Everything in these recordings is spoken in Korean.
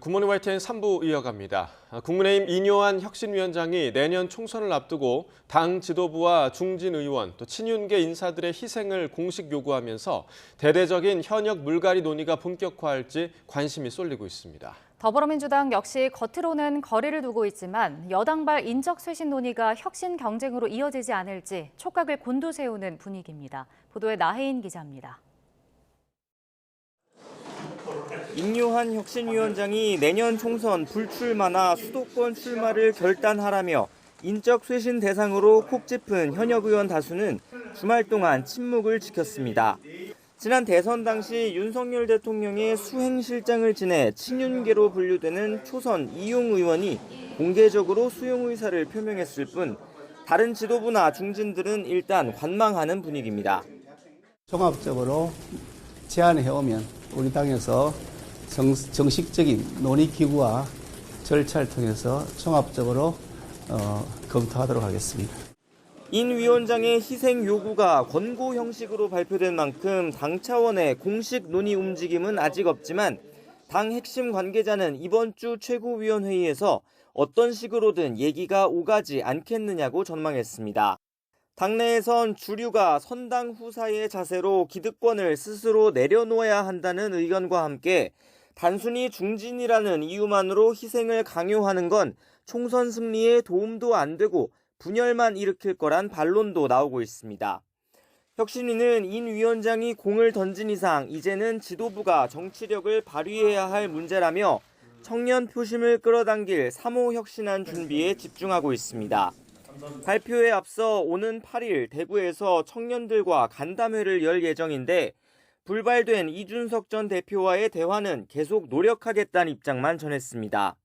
굿모닝 YTN 3부 이어갑니다. 국민의힘 이뇨한 혁신위원장이 내년 총선을 앞두고 당 지도부와 중진 의원, 또 친윤계 인사들의 희생을 공식 요구하면서 대대적인 현역 물갈이 논의가 본격화할지 관심이 쏠리고 있습니다. 더불어민주당 역시 겉으로는 거리를 두고 있지만 여당발 인적쇄신 논의가 혁신 경쟁으로 이어지지 않을지 촉각을 곤두세우는 분위기입니다. 보도에 나혜인 기자입니다. 인뇨한 혁신위원장이 내년 총선 불출마나 수도권 출마를 결단하라며 인적 쇄신 대상으로 콕 짚은 현역 의원 다수는 주말 동안 침묵을 지켰습니다. 지난 대선 당시 윤석열 대통령의 수행실장을 지내 친윤계로 분류되는 초선 이용 의원이 공개적으로 수용 의사를 표명했을 뿐 다른 지도부나 중진들은 일단 관망하는 분위기입니다. 종합적으로 제안해오면 우리 당에서 정식적인 논의기구와 절차를 통해서 종합적으로 검토하도록 하겠습니다. 인 위원장의 희생 요구가 권고 형식으로 발표된 만큼 당 차원의 공식 논의 움직임은 아직 없지만 당 핵심 관계자는 이번 주 최고위원회의에서 어떤 식으로든 얘기가 오가지 않겠느냐고 전망했습니다. 당내에선 주류가 선당 후사의 자세로 기득권을 스스로 내려놓아야 한다는 의견과 함께 단순히 중진이라는 이유만으로 희생을 강요하는 건 총선 승리에 도움도 안 되고 분열만 일으킬 거란 반론도 나오고 있습니다. 혁신위는 인 위원장이 공을 던진 이상 이제는 지도부가 정치력을 발휘해야 할 문제라며 청년 표심을 끌어당길 3호 혁신안 준비에 집중하고 있습니다. 발표에 앞서 오는 8일 대구에서 청년들과 간담회를 열 예정인데 불발된 이준석 전 대표와의 대화는 계속 노력하겠다는 입장만 전했습니다.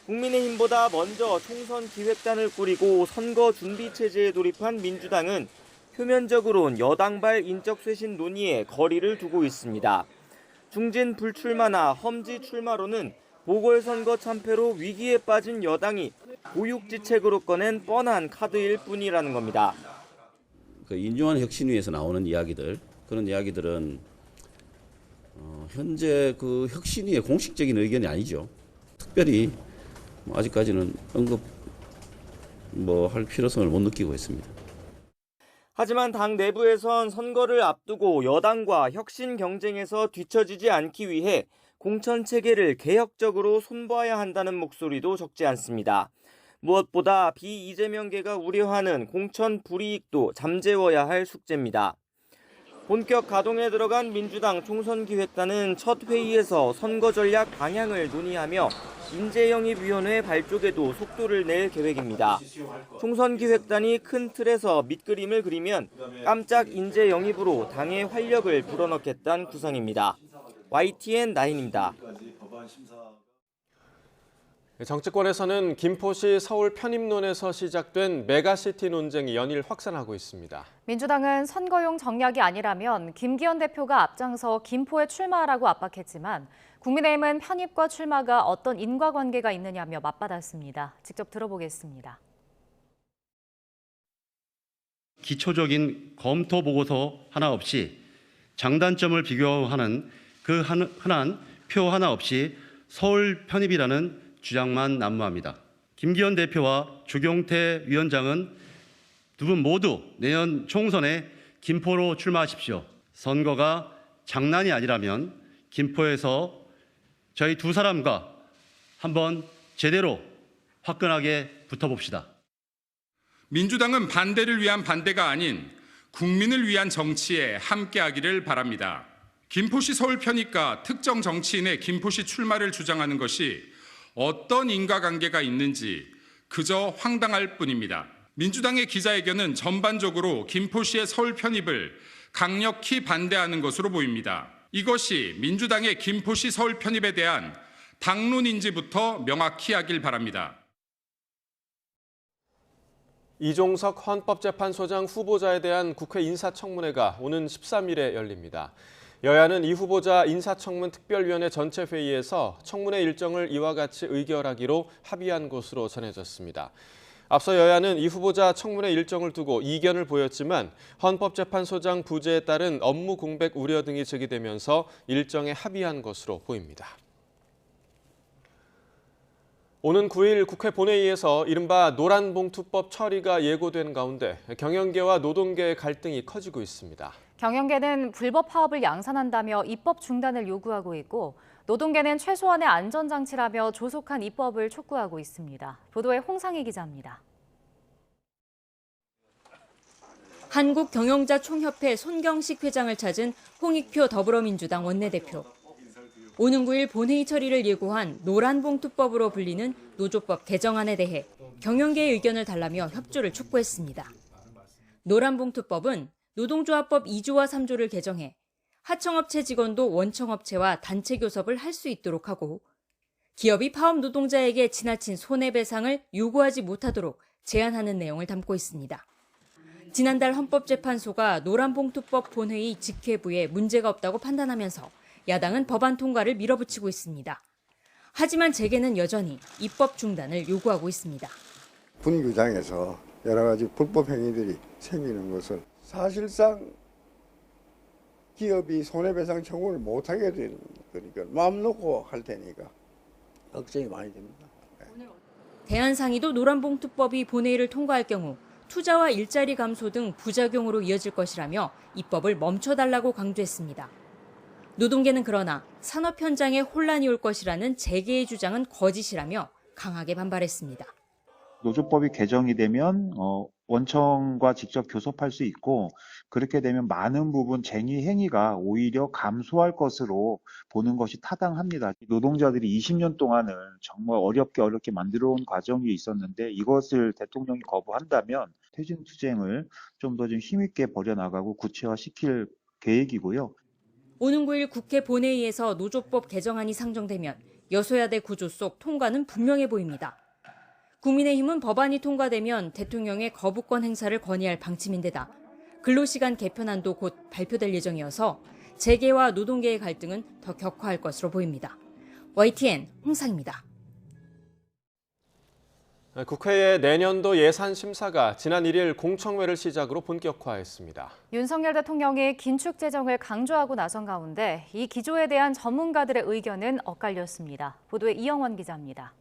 국민의힘보다 먼저 총선 기획단을 꾸리고 선거 준비체제에 돌입한 민주당은 표면적으론 여당발 인적쇄신 논의에 거리를 두고 있습니다. 중진 불출마나 험지 출마로는 보궐선거 참패로 위기에 빠진 여당이 고육지책으로 꺼낸 뻔한 카드일 뿐이라는 겁니다. 인뇨한 혁신위에서 나오는 이야기들, 그런 이야기들은 현재 그 혁신위의 공식적인 의견이 아니죠. 특별히 아직까지는 언급 할 필요성을 못 느끼고 있습니다. 하지만 당 내부에선 선거를 앞두고 여당과 혁신 경쟁에서 뒤처지지 않기 위해 공천 체계를 개혁적으로 손봐야 한다는 목소리도 적지 않습니다. 무엇보다 비이재명계가 우려하는 공천 불이익도 잠재워야 할 숙제입니다. 본격 가동에 들어간 민주당 총선기획단은 첫 회의에서 선거 전략 방향을 논의하며 인재영입위원회 발족에도 속도를 낼 계획입니다. 총선기획단이 큰 틀에서 밑그림을 그리면 깜짝 인재영입으로 당의 활력을 불어넣겠다는 구상입니다. YTN 나인입니다. 정치권에서는 김포시 서울 편입론에서 시작된 메가시티 논쟁이 연일 확산하고 있습니다. 민주당은 선거용 정략이 아니라면 김기현 대표가 앞장서 김포에 출마하라고 압박했지만 국민의힘은 편입과 출마가 어떤 인과관계가 있느냐며 맞받았습니다. 직접 들어보겠습니다. 기초적인 검토 보고서 하나 없이 장단점을 비교하는 그 흔한 표 하나 없이 서울 편입이라는 주장만 난무합니다. 김기현 대표와 주경태 위원장은 두 분 모두 내년 총선에 김포로 출마하십시오. 선거가 장난이 아니라면 김포에서 저희 두 사람과 한번 제대로 화끈하게 붙어봅시다. 민주당은 반대를 위한 반대가 아닌 국민을 위한 정치에 함께하기를 바랍니다. 김포시 서울 편입과 특정 정치인의 김포시 출마를 주장하는 것이 어떤 인과관계가 있는지 그저 황당할 뿐입니다. 민주당의 기자회견은 전반적으로 김포시의 서울 편입을 강력히 반대하는 것으로 보입니다. 이것이 민주당의 김포시 서울 편입에 대한 당론인지부터 명확히 하길 바랍니다. 이종석 헌법재판소장 후보자에 대한 국회 인사청문회가 오는 13일에 열립니다. 여야는 이 후보자 인사청문 특별위원회 전체 회의에서 청문회 일정을 이와 같이 의결하기로 합의한 것으로 전해졌습니다. 앞서 여야는 이 후보자 청문회 일정을 두고 이견을 보였지만 헌법재판소장 부재에 따른 업무 공백 우려 등이 제기되면서 일정에 합의한 것으로 보입니다. 오는 9일 국회 본회의에서 이른바 노란봉투법 처리가 예고된 가운데 경영계와 노동계의 갈등이 커지고 있습니다. 경영계는 불법 파업을 양산한다며 입법 중단을 요구하고 있고 노동계는 최소한의 안전장치라며 조속한 입법을 촉구하고 있습니다. 보도에 홍상희 기자입니다. 한국경영자총협회 손경식 회장을 찾은 홍익표 더불어민주당 원내대표. 오는 9일 본회의 처리를 예고한 노란봉투법으로 불리는 노조법 개정안에 대해 경영계의 의견을 달라며 협조를 촉구했습니다. 노란봉투법은 노동조합법 2조와 3조를 개정해 하청업체 직원도 원청업체와 단체 교섭을 할 수 있도록 하고 기업이 파업 노동자에게 지나친 손해배상을 요구하지 못하도록 제한하는 내용을 담고 있습니다. 지난달 헌법재판소가 노란봉투법 본회의 직회부에 문제가 없다고 판단하면서 야당은 법안 통과를 밀어붙이고 있습니다. 하지만 재계는 여전히 입법 중단을 요구하고 있습니다. 분규장에서 여러 가지 불법 행위들이 생기는 것을 사실상 기업이 손해배상 청구를 못하게 되는 거니까 마음 놓고 할 테니까 걱정이 많이 됩니다. 대한상의도 노란봉투법이 본회의를 통과할 경우 투자와 일자리 감소 등 부작용으로 이어질 것이라며 입법을 멈춰달라고 강조했습니다. 노동계는 그러나 산업 현장에 혼란이 올 것이라는 재계의 주장은 거짓이라며 강하게 반발했습니다. 노조법이 개정이 되면 원청과 직접 교섭할 수 있고 그렇게 되면 많은 부분 쟁의 행위가 오히려 감소할 것으로 보는 것이 타당합니다. 노동자들이 20년 동안은 정말 어렵게 만들어온 과정이 있었는데 이것을 대통령이 거부한다면 퇴진투쟁을 좀 더 힘있게 벌여나가고 구체화시킬 계획이고요. 오는 9일 국회 본회의에서 노조법 개정안이 상정되면 여소야대 구조 속 통과는 분명해 보입니다. 국민의힘은 법안이 통과되면 대통령의 거부권 행사를 건의할 방침인데다 근로시간 개편안도 곧 발표될 예정이어서 재계와 노동계의 갈등은 더 격화할 것으로 보입니다. YTN 홍상입니다. 국회의 내년도 예산 심사가 지난 1일 공청회를 시작으로 본격화했습니다. 윤석열 대통령이 긴축 재정을 강조하고 나선 가운데 이 기조에 대한 전문가들의 의견은 엇갈렸습니다. 보도에 이영원 기자입니다.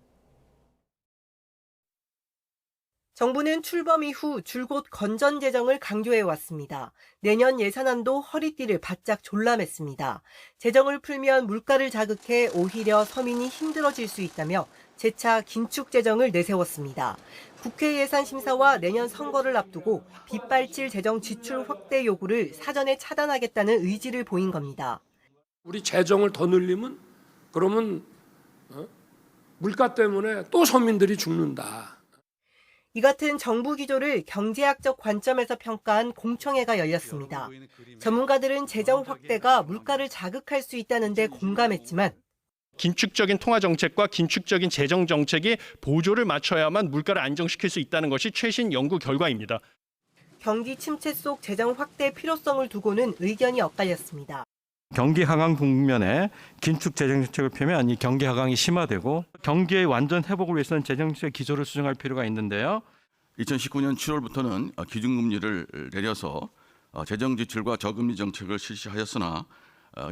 정부는 출범 이후 줄곧 건전 재정을 강조해왔습니다. 내년 예산안도 허리띠를 바짝 졸라맸습니다. 재정을 풀면 물가를 자극해 오히려 서민이 힘들어질 수 있다며 재차 긴축 재정을 내세웠습니다. 국회 예산 심사와 내년 선거를 앞두고 빗발칠 재정 지출 확대 요구를 사전에 차단하겠다는 의지를 보인 겁니다. 우리 재정을 더 늘리면 그러면 물가 때문에 또 서민들이 죽는다. 이 같은 정부 기조를 경제학적 관점에서 평가한 공청회가 열렸습니다. 전문가들은 재정 확대가 물가를 자극할 수 있다는 데 공감했지만 긴축적인 통화 정책과 긴축적인 재정 정책이 보조를 맞춰야만 물가를 안정시킬 수 있다는 것이 최신 연구 결과입니다. 경기 침체 속 재정 확대 필요성을 두고는 의견이 엇갈렸습니다. 경기 하강 국면에 긴축 재정 정책을 펴면 이 경기 하강이 심화되고 경기의 완전 회복을 위해서는 재정 정책 기조를 수정할 필요가 있는데요. 2019년 7월부터는 기준금리를 내려서 재정 지출과 저금리 정책을 실시하였으나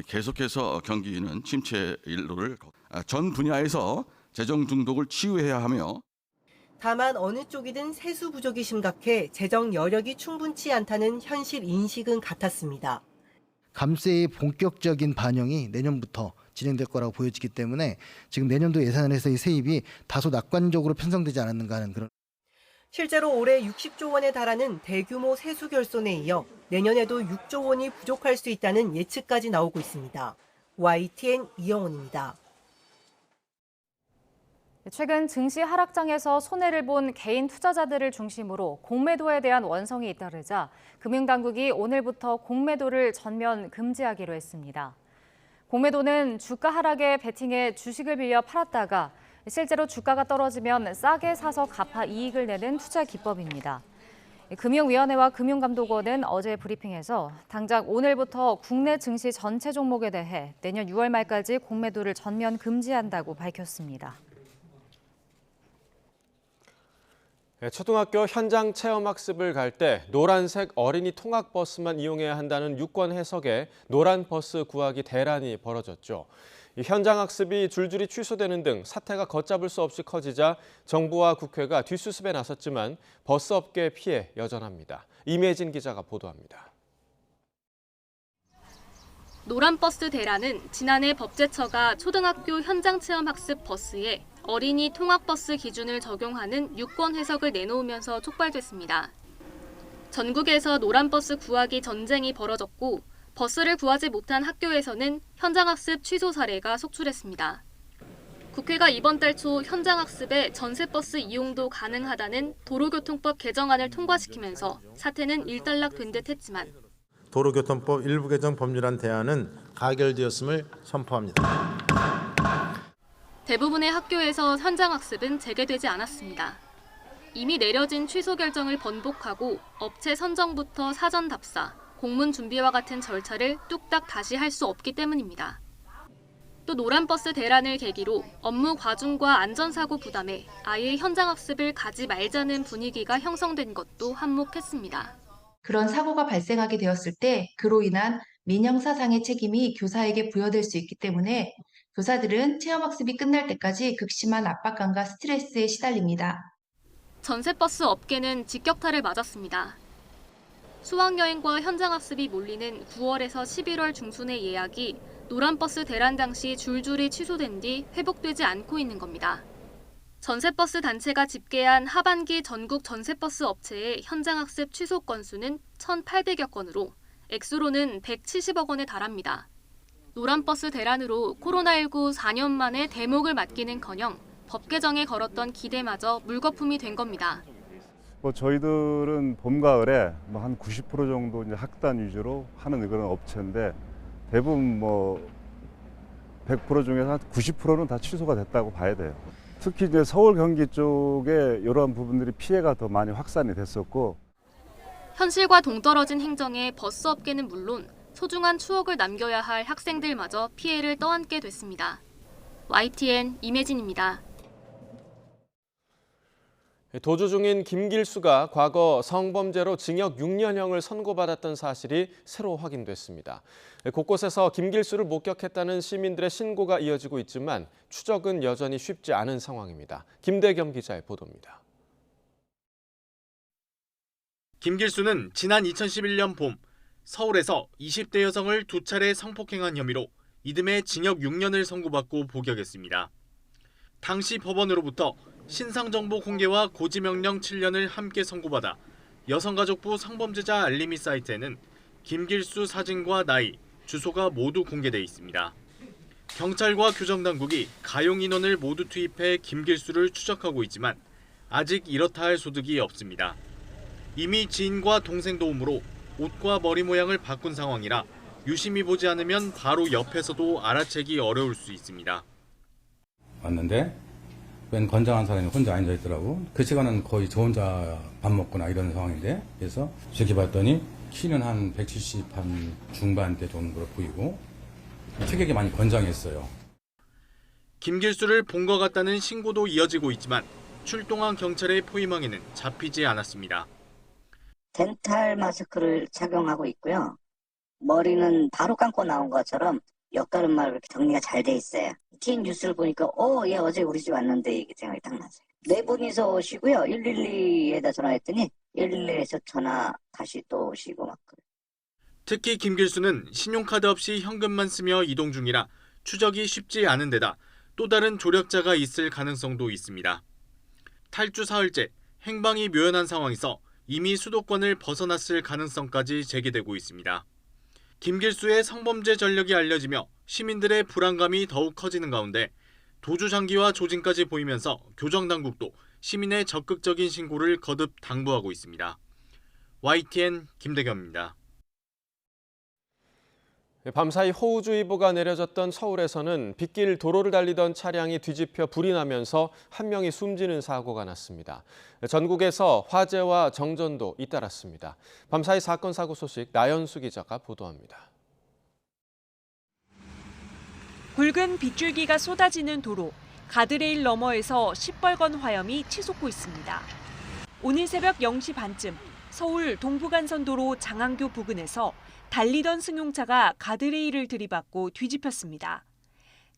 계속해서 경기는 침체 일로를 전 분야에서 재정 중독을 치유해야 하며 다만 어느 쪽이든 세수 부족이 심각해 재정 여력이 충분치 않다는 현실 인식은 같았습니다. 감세의 본격적인 반영이 내년부터 진행될 거라고 보여지기 때문에 지금 내년도 예산안에서의 세입이 다소 낙관적으로 편성되지 않았는가 하는 그런. 실제로 올해 60조 원에 달하는 대규모 세수 결손에 이어 내년에도 6조 원이 부족할 수 있다는 예측까지 나오고 있습니다. YTN 이영훈입니다. 최근 증시 하락장에서 손해를 본 개인 투자자들을 중심으로 공매도에 대한 원성이 잇따르자 금융당국이 오늘부터 공매도를 전면 금지하기로 했습니다. 공매도는 주가 하락에 베팅해 주식을 빌려 팔았다가 실제로 주가가 떨어지면 싸게 사서 갚아 이익을 내는 투자 기법입니다. 금융위원회와 금융감독원은 어제 브리핑에서 당장 오늘부터 국내 증시 전체 종목에 대해 내년 6월 말까지 공매도를 전면 금지한다고 밝혔습니다. 초등학교 현장 체험학습을 갈 때 노란색 어린이 통학버스만 이용해야 한다는 유권 해석에 노란 버스 구하기 대란이 벌어졌죠. 현장 학습이 줄줄이 취소되는 등 사태가 걷잡을 수 없이 커지자 정부와 국회가 뒷수습에 나섰지만 버스업계의 피해 여전합니다. 임혜진 기자가 보도합니다. 노란버스 대란은 지난해 법제처가 초등학교 현장체험학습 버스에 어린이 통학버스 기준을 적용하는 유권 해석을 내놓으면서 촉발됐습니다. 전국에서 노란버스 구하기 전쟁이 벌어졌고 버스를 구하지 못한 학교에서는 현장학습 취소 사례가 속출했습니다. 국회가 이번 달 초 현장학습에 전세버스 이용도 가능하다는 도로교통법 개정안을 통과시키면서 사태는 일단락된 듯 했지만 도로교통법 일부 개정 법률안 대안은 가결되었음을 선포합니다. 대부분의 학교에서 현장학습은 재개되지 않았습니다. 이미 내려진 취소 결정을 번복하고 업체 선정부터 사전 답사, 공문 준비와 같은 절차를 뚝딱 다시 할 수 없기 때문입니다. 또 노란버스 대란을 계기로 업무 과중과 안전사고 부담에 아예 현장학습을 가지 말자는 분위기가 형성된 것도 한몫했습니다. 그런 사고가 발생하게 되었을 때 그로 인한 민형사상의 책임이 교사에게 부여될 수 있기 때문에 교사들은 체험학습이 끝날 때까지 극심한 압박감과 스트레스에 시달립니다. 전세버스 업계는 직격탄을 맞았습니다. 수학여행과 현장학습이 몰리는 9월에서 11월 중순의 예약이 노란버스 대란 당시 줄줄이 취소된 뒤 회복되지 않고 있는 겁니다. 전세버스 단체가 집계한 하반기 전국 전세버스 업체의 현장학습 취소 건수는 1,800여 건으로 액수로는 170억 원에 달합니다. 노란버스 대란으로 코로나19 4년 만에 대목을 맞기는커녕 법 개정에 걸었던 기대마저 물거품이 된 겁니다. 저희들은 봄 가을에 한 90% 정도 이제 학단 위주로 하는 그런 업체인데 대부분 100% 중에서 한 90%는 다 취소가 됐다고 봐야 돼요. 특히 이제 서울 경기 쪽에 이러한 부분들이 피해가 더 많이 확산이 됐었고 현실과 동떨어진 행정에 버스 업계는 물론 소중한 추억을 남겨야 할 학생들마저 피해를 떠안게 됐습니다. YTN 임혜진입니다. 도주 중인 김길수가 과거 성범죄로 징역 6년형을 선고받았던 사실이 새로 확인됐습니다. 곳곳에서 김길수를 목격했다는 시민들의 신고가 이어지고 있지만 추적은 여전히 쉽지 않은 상황입니다. 김대겸 기자의 보도입니다. 김길수는 지난 2011년 봄 서울에서 20대 여성을 2차례 성폭행한 혐의로 이듬해 징역 6년을 선고받고 복역했습니다. 당시 법원으로부터 신상정보 공개와 고지명령 7년을 함께 선고받아 여성가족부 성범죄자 알림이 사이트에는 김길수 사진과 나이, 주소가 모두 공개돼 있습니다. 경찰과 교정당국이 가용 인원을 모두 투입해 김길수를 추적하고 있지만 아직 이렇다 할 소득이 없습니다. 이미 지인과 동생 도움으로 옷과 머리 모양을 바꾼 상황이라 유심히 보지 않으면 바로 옆에서도 알아채기 어려울 수 있습니다. 왔는데 웬 건장한 사람이 혼자 앉아 있더라고. 그 시간은 거의 저 혼자 밥 먹거나 이런 상황인데 그래서 저렇게 봤더니 키는 한 170 한 중반대 정도로 보이고 체격이 많이 건장했어요. 김길수를 본 것 같다는 신고도 이어지고 있지만 출동한 경찰의 포위망에는 잡히지 않았습니다. 덴탈 마스크를 착용하고 있고요. 머리는 바로 감고 나온 것처럼 옆가름만 이렇게 정리가 잘 돼 있어요. TN 뉴스를 보니까 얘 어제 우리 집 왔는데 이게 생각이 딱 나서요. 네 분이서 오시고요. 112에다 전화했더니 112에서 전화 다시 또 오시고 막 그래요. 특히 김길수는 신용카드 없이 현금만 쓰며 이동 중이라 추적이 쉽지 않은 데다 또 다른 조력자가 있을 가능성도 있습니다. 탈주 사흘째 행방이 묘연한 상황에서 이미 수도권을 벗어났을 가능성까지 제기되고 있습니다. 김길수의 성범죄 전력이 알려지며 시민들의 불안감이 더욱 커지는 가운데 도주 장기와 조짐까지 보이면서 교정당국도 시민의 적극적인 신고를 거듭 당부하고 있습니다. YTN 김대겸입니다. 밤사이 호우주의보가 내려졌던 서울에서는 빗길 도로를 달리던 차량이 뒤집혀 불이 나면서 한 명이 숨지는 사고가 났습니다. 전국에서 화재와 정전도 잇따랐습니다. 밤사이 사건 사고 소식 나연수 기자가 보도합니다. 붉은 빗줄기가 쏟아지는 도로, 가드레일 너머에서 시뻘건 화염이 치솟고 있습니다. 오늘 새벽 0시 반쯤 서울 동부간선도로 장안교 부근에서 달리던 승용차가 가드레일을 들이받고 뒤집혔습니다.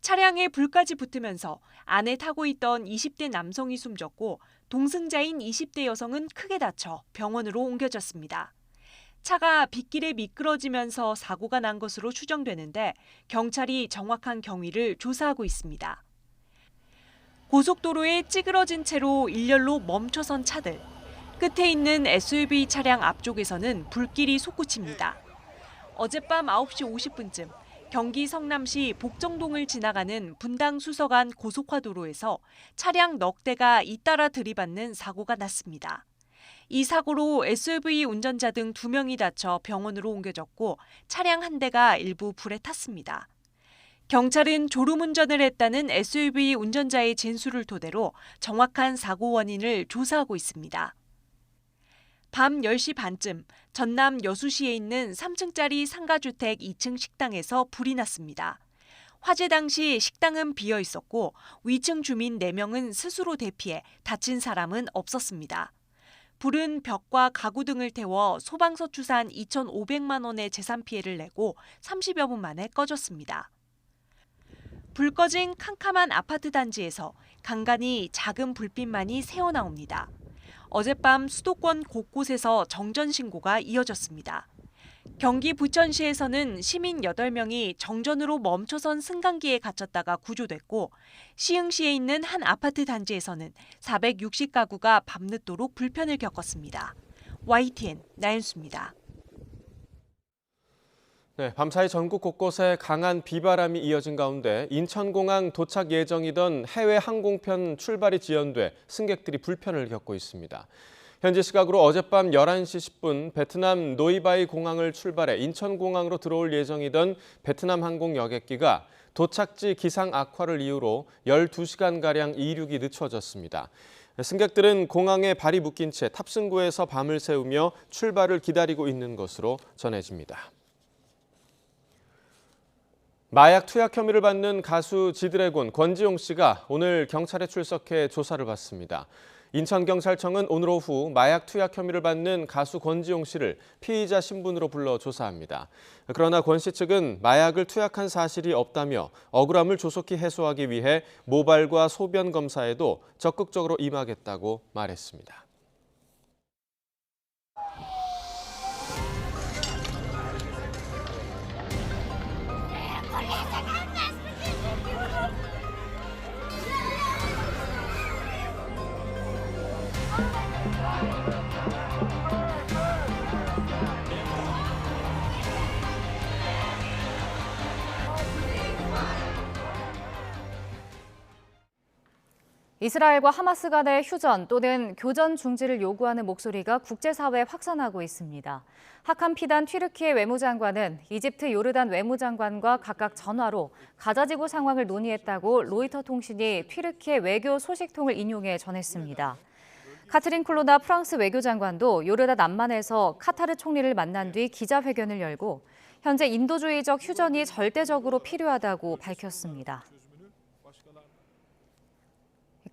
차량에 불까지 붙으면서 안에 타고 있던 20대 남성이 숨졌고 동승자인 20대 여성은 크게 다쳐 병원으로 옮겨졌습니다. 차가 빗길에 미끄러지면서 사고가 난 것으로 추정되는데 경찰이 정확한 경위를 조사하고 있습니다. 고속도로에 찌그러진 채로 일렬로 멈춰선 차들. 끝에 있는 SUV 차량 앞쪽에서는 불길이 솟구칩니다. 어젯밤 9시 50분쯤 경기 성남시 복정동을 지나가는 분당 수서간 고속화도로에서 차량 넉 대가 잇따라 들이받는 사고가 났습니다. 이 사고로 SUV 운전자 등 2명이 다쳐 병원으로 옮겨졌고 차량 1대가 일부 불에 탔습니다. 경찰은 졸음운전을 했다는 SUV 운전자의 진술을 토대로 정확한 사고 원인을 조사하고 있습니다. 밤 10시 반쯤 전남 여수시에 있는 3층짜리 상가주택 2층 식당에서 불이 났습니다. 화재 당시 식당은 비어 있었고 위층 주민 4명은 스스로 대피해 다친 사람은 없었습니다. 불은 벽과 가구 등을 태워 소방서 추산 2,500만 원의 재산 피해를 내고 30여 분 만에 꺼졌습니다. 불 꺼진 캄캄한 아파트 단지에서 간간히 작은 불빛만이 새어나옵니다. 어젯밤 수도권 곳곳에서 정전 신고가 이어졌습니다. 경기 부천시에서는 시민 8명이 정전으로 멈춰선 승강기에 갇혔다가 구조됐고 시흥시에 있는 한 아파트 단지에서는 460가구가 밤늦도록 불편을 겪었습니다. YTN 나연수입니다. 네, 밤사이 전국 곳곳에 강한 비바람이 이어진 가운데 인천공항 도착 예정이던 해외 항공편 출발이 지연돼 승객들이 불편을 겪고 있습니다. 현지 시각으로 어젯밤 11시 10분 베트남 노이바이 공항을 출발해 인천공항으로 들어올 예정이던 베트남 항공 여객기가 도착지 기상 악화를 이유로 12시간가량 이륙이 늦춰졌습니다. 승객들은 공항에 발이 묶인 채 탑승구에서 밤을 새우며 출발을 기다리고 있는 것으로 전해집니다. 마약 투약 혐의를 받는 가수 지드래곤 권지용 씨가 오늘 경찰에 출석해 조사를 받습니다. 인천경찰청은 오늘 오후 마약 투약 혐의를 받는 가수 권지용 씨를 피의자 신분으로 불러 조사합니다. 그러나 권 씨 측은 마약을 투약한 사실이 없다며 억울함을 조속히 해소하기 위해 모발과 소변 검사에도 적극적으로 임하겠다고 말했습니다. 이스라엘과 하마스 간의 휴전 또는 교전 중지를 요구하는 목소리가 국제사회에 확산하고 있습니다. 하칸 피단 튀르키예 외무장관은 이집트 요르단 외무장관과 각각 전화로 가자지구 상황을 논의했다고 로이터 통신이 튀르키예 외교 소식통을 인용해 전했습니다. 카트린 콜로나 프랑스 외교장관도 요르단 암만에서 카타르 총리를 만난 뒤 기자회견을 열고 현재 인도주의적 휴전이 절대적으로 필요하다고 밝혔습니다.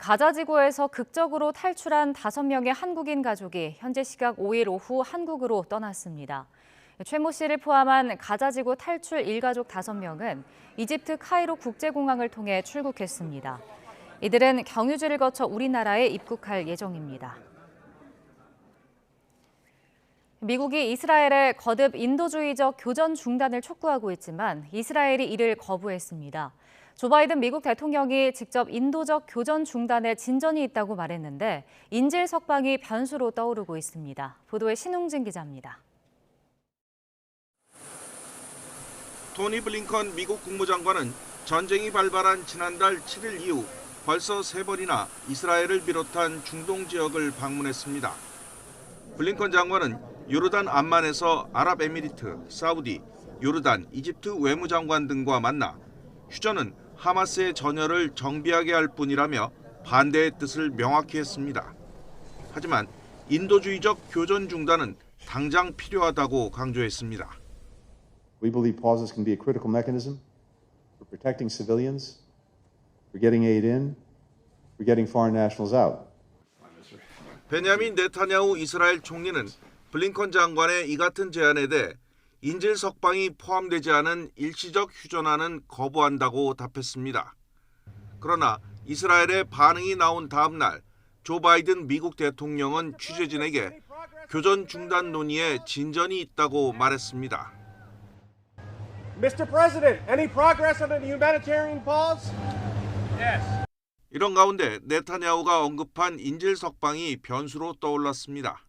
가자지구에서 극적으로 탈출한 5명의 한국인 가족이 현재 시각 5일 오후 한국으로 떠났습니다. 최모 씨를 포함한 가자지구 탈출 일가족 5명은 이집트 카이로 국제공항을 통해 출국했습니다. 이들은 경유지를 거쳐 우리나라에 입국할 예정입니다. 미국이 이스라엘에 거듭 인도주의적 교전 중단을 촉구하고 있지만 이스라엘이 이를 거부했습니다. 조 바이든 미국 대통령이 직접 인도적 교전 중단에 진전이 있다고 말했는데 인질 석방이 변수로 떠오르고 있습니다. 보도에 신웅진 기자입니다. 토니 블링컨 미국 국무장관은 전쟁이 발발한 지난달 7일 이후 벌써 3번이나 이스라엘을 비롯한 중동 지역을 방문했습니다. 블링컨 장관은 요르단 암만에서 아랍에미리트, 사우디, 요르단, 이집트 외무장관 등과 만나 휴전은 하마스의 전열을 정비하게 할 뿐이라며 반대의 뜻을 명확히 했습니다. 하지만 인도주의적 교전 중단은 당장 필요하다고 강조했습니다. We believe pauses can be a critical mechanism for protecting civilians, for getting aid in, for getting foreign nationals out. 베냐민 네타냐후 이스라엘 총리는 블링컨 장관의 이 같은 제안에 대해 인질 석방이 포함되지 않은 일시적 휴전안은 거부한다고 답했습니다. 그러나 이스라엘의 반응이 나온 다음 날 조 바이든 미국 대통령은 취재진에게 교전 중단 논의에 진전이 있다고 말했습니다. Mr. President, any progress on a humanitarian pause? Yes. 이런 가운데 네타냐후가 언급한 인질 석방이 변수로 떠올랐습니다.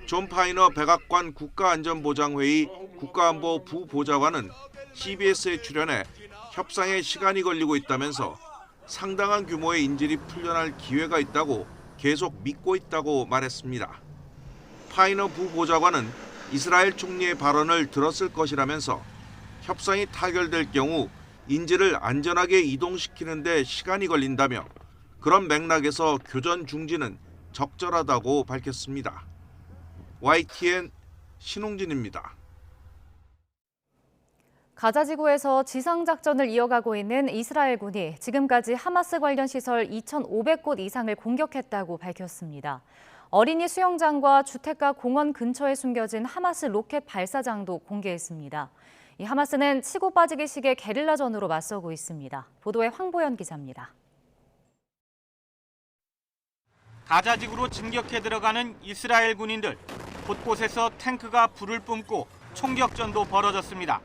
존 파이너 백악관 국가안전보장회의 국가안보 부보좌관은 CBS에 출연해 협상에 시간이 걸리고 있다면서 상당한 규모의 인질이 풀려날 기회가 있다고 계속 믿고 있다고 말했습니다. 파이너 부보좌관은 이스라엘 총리의 발언을 들었을 것이라면서 협상이 타결될 경우 인질을 안전하게 이동시키는 데 시간이 걸린다며 그런 맥락에서 교전 중지는 적절하다고 밝혔습니다. YTN 신홍진입니다. 가자 지구에서 지상작전을 이어가고 있는 이스라엘군이 지금까지 하마스 관련 시설 2,500곳 이상을 공격했다고 밝혔습니다. 어린이 수영장과 주택가 공원 근처에 숨겨진 하마스 로켓 발사장도 공개했습니다. 이 하마스는 치고 빠지기식의 게릴라전으로 맞서고 있습니다. 보도에 황보연 기자입니다. 가자 지구로 진격해 들어가는 이스라엘 군인들. 곳곳에서 탱크가 불을 뿜고 총격전도 벌어졌습니다.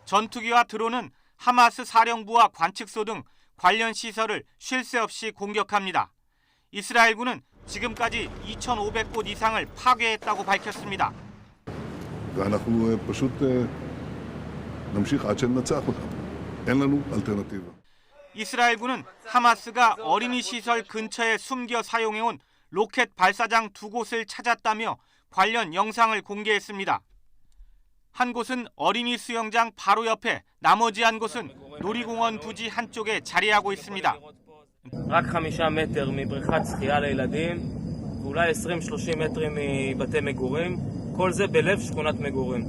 전투기와 드론은 하마스 사령부와 관측소 등 관련 시설을 쉴 새 없이 공격합니다. 이스라엘군은 지금까지 2,500곳 이상을 파괴했다고 밝혔습니다. ואנחנו פשוט נמשיך עד שננצח אותם. אין לנו אלטרנטיבה. 이스라엘군은 하마스가 어린이 시설 근처에 숨겨 사용해온 로켓 발사장 2곳을 찾았다며 관련 영상을 공개했습니다. 한 곳은 어린이 수영장 바로 옆에, 나머지 한 곳은 놀이공원 부지 한쪽에 자리하고 있습니다. רק 5 מטר מבריכת שחייה לילדים ואולי 20-30 מטרים מבתי מגורים, כל זה בלב שכונת מגורים.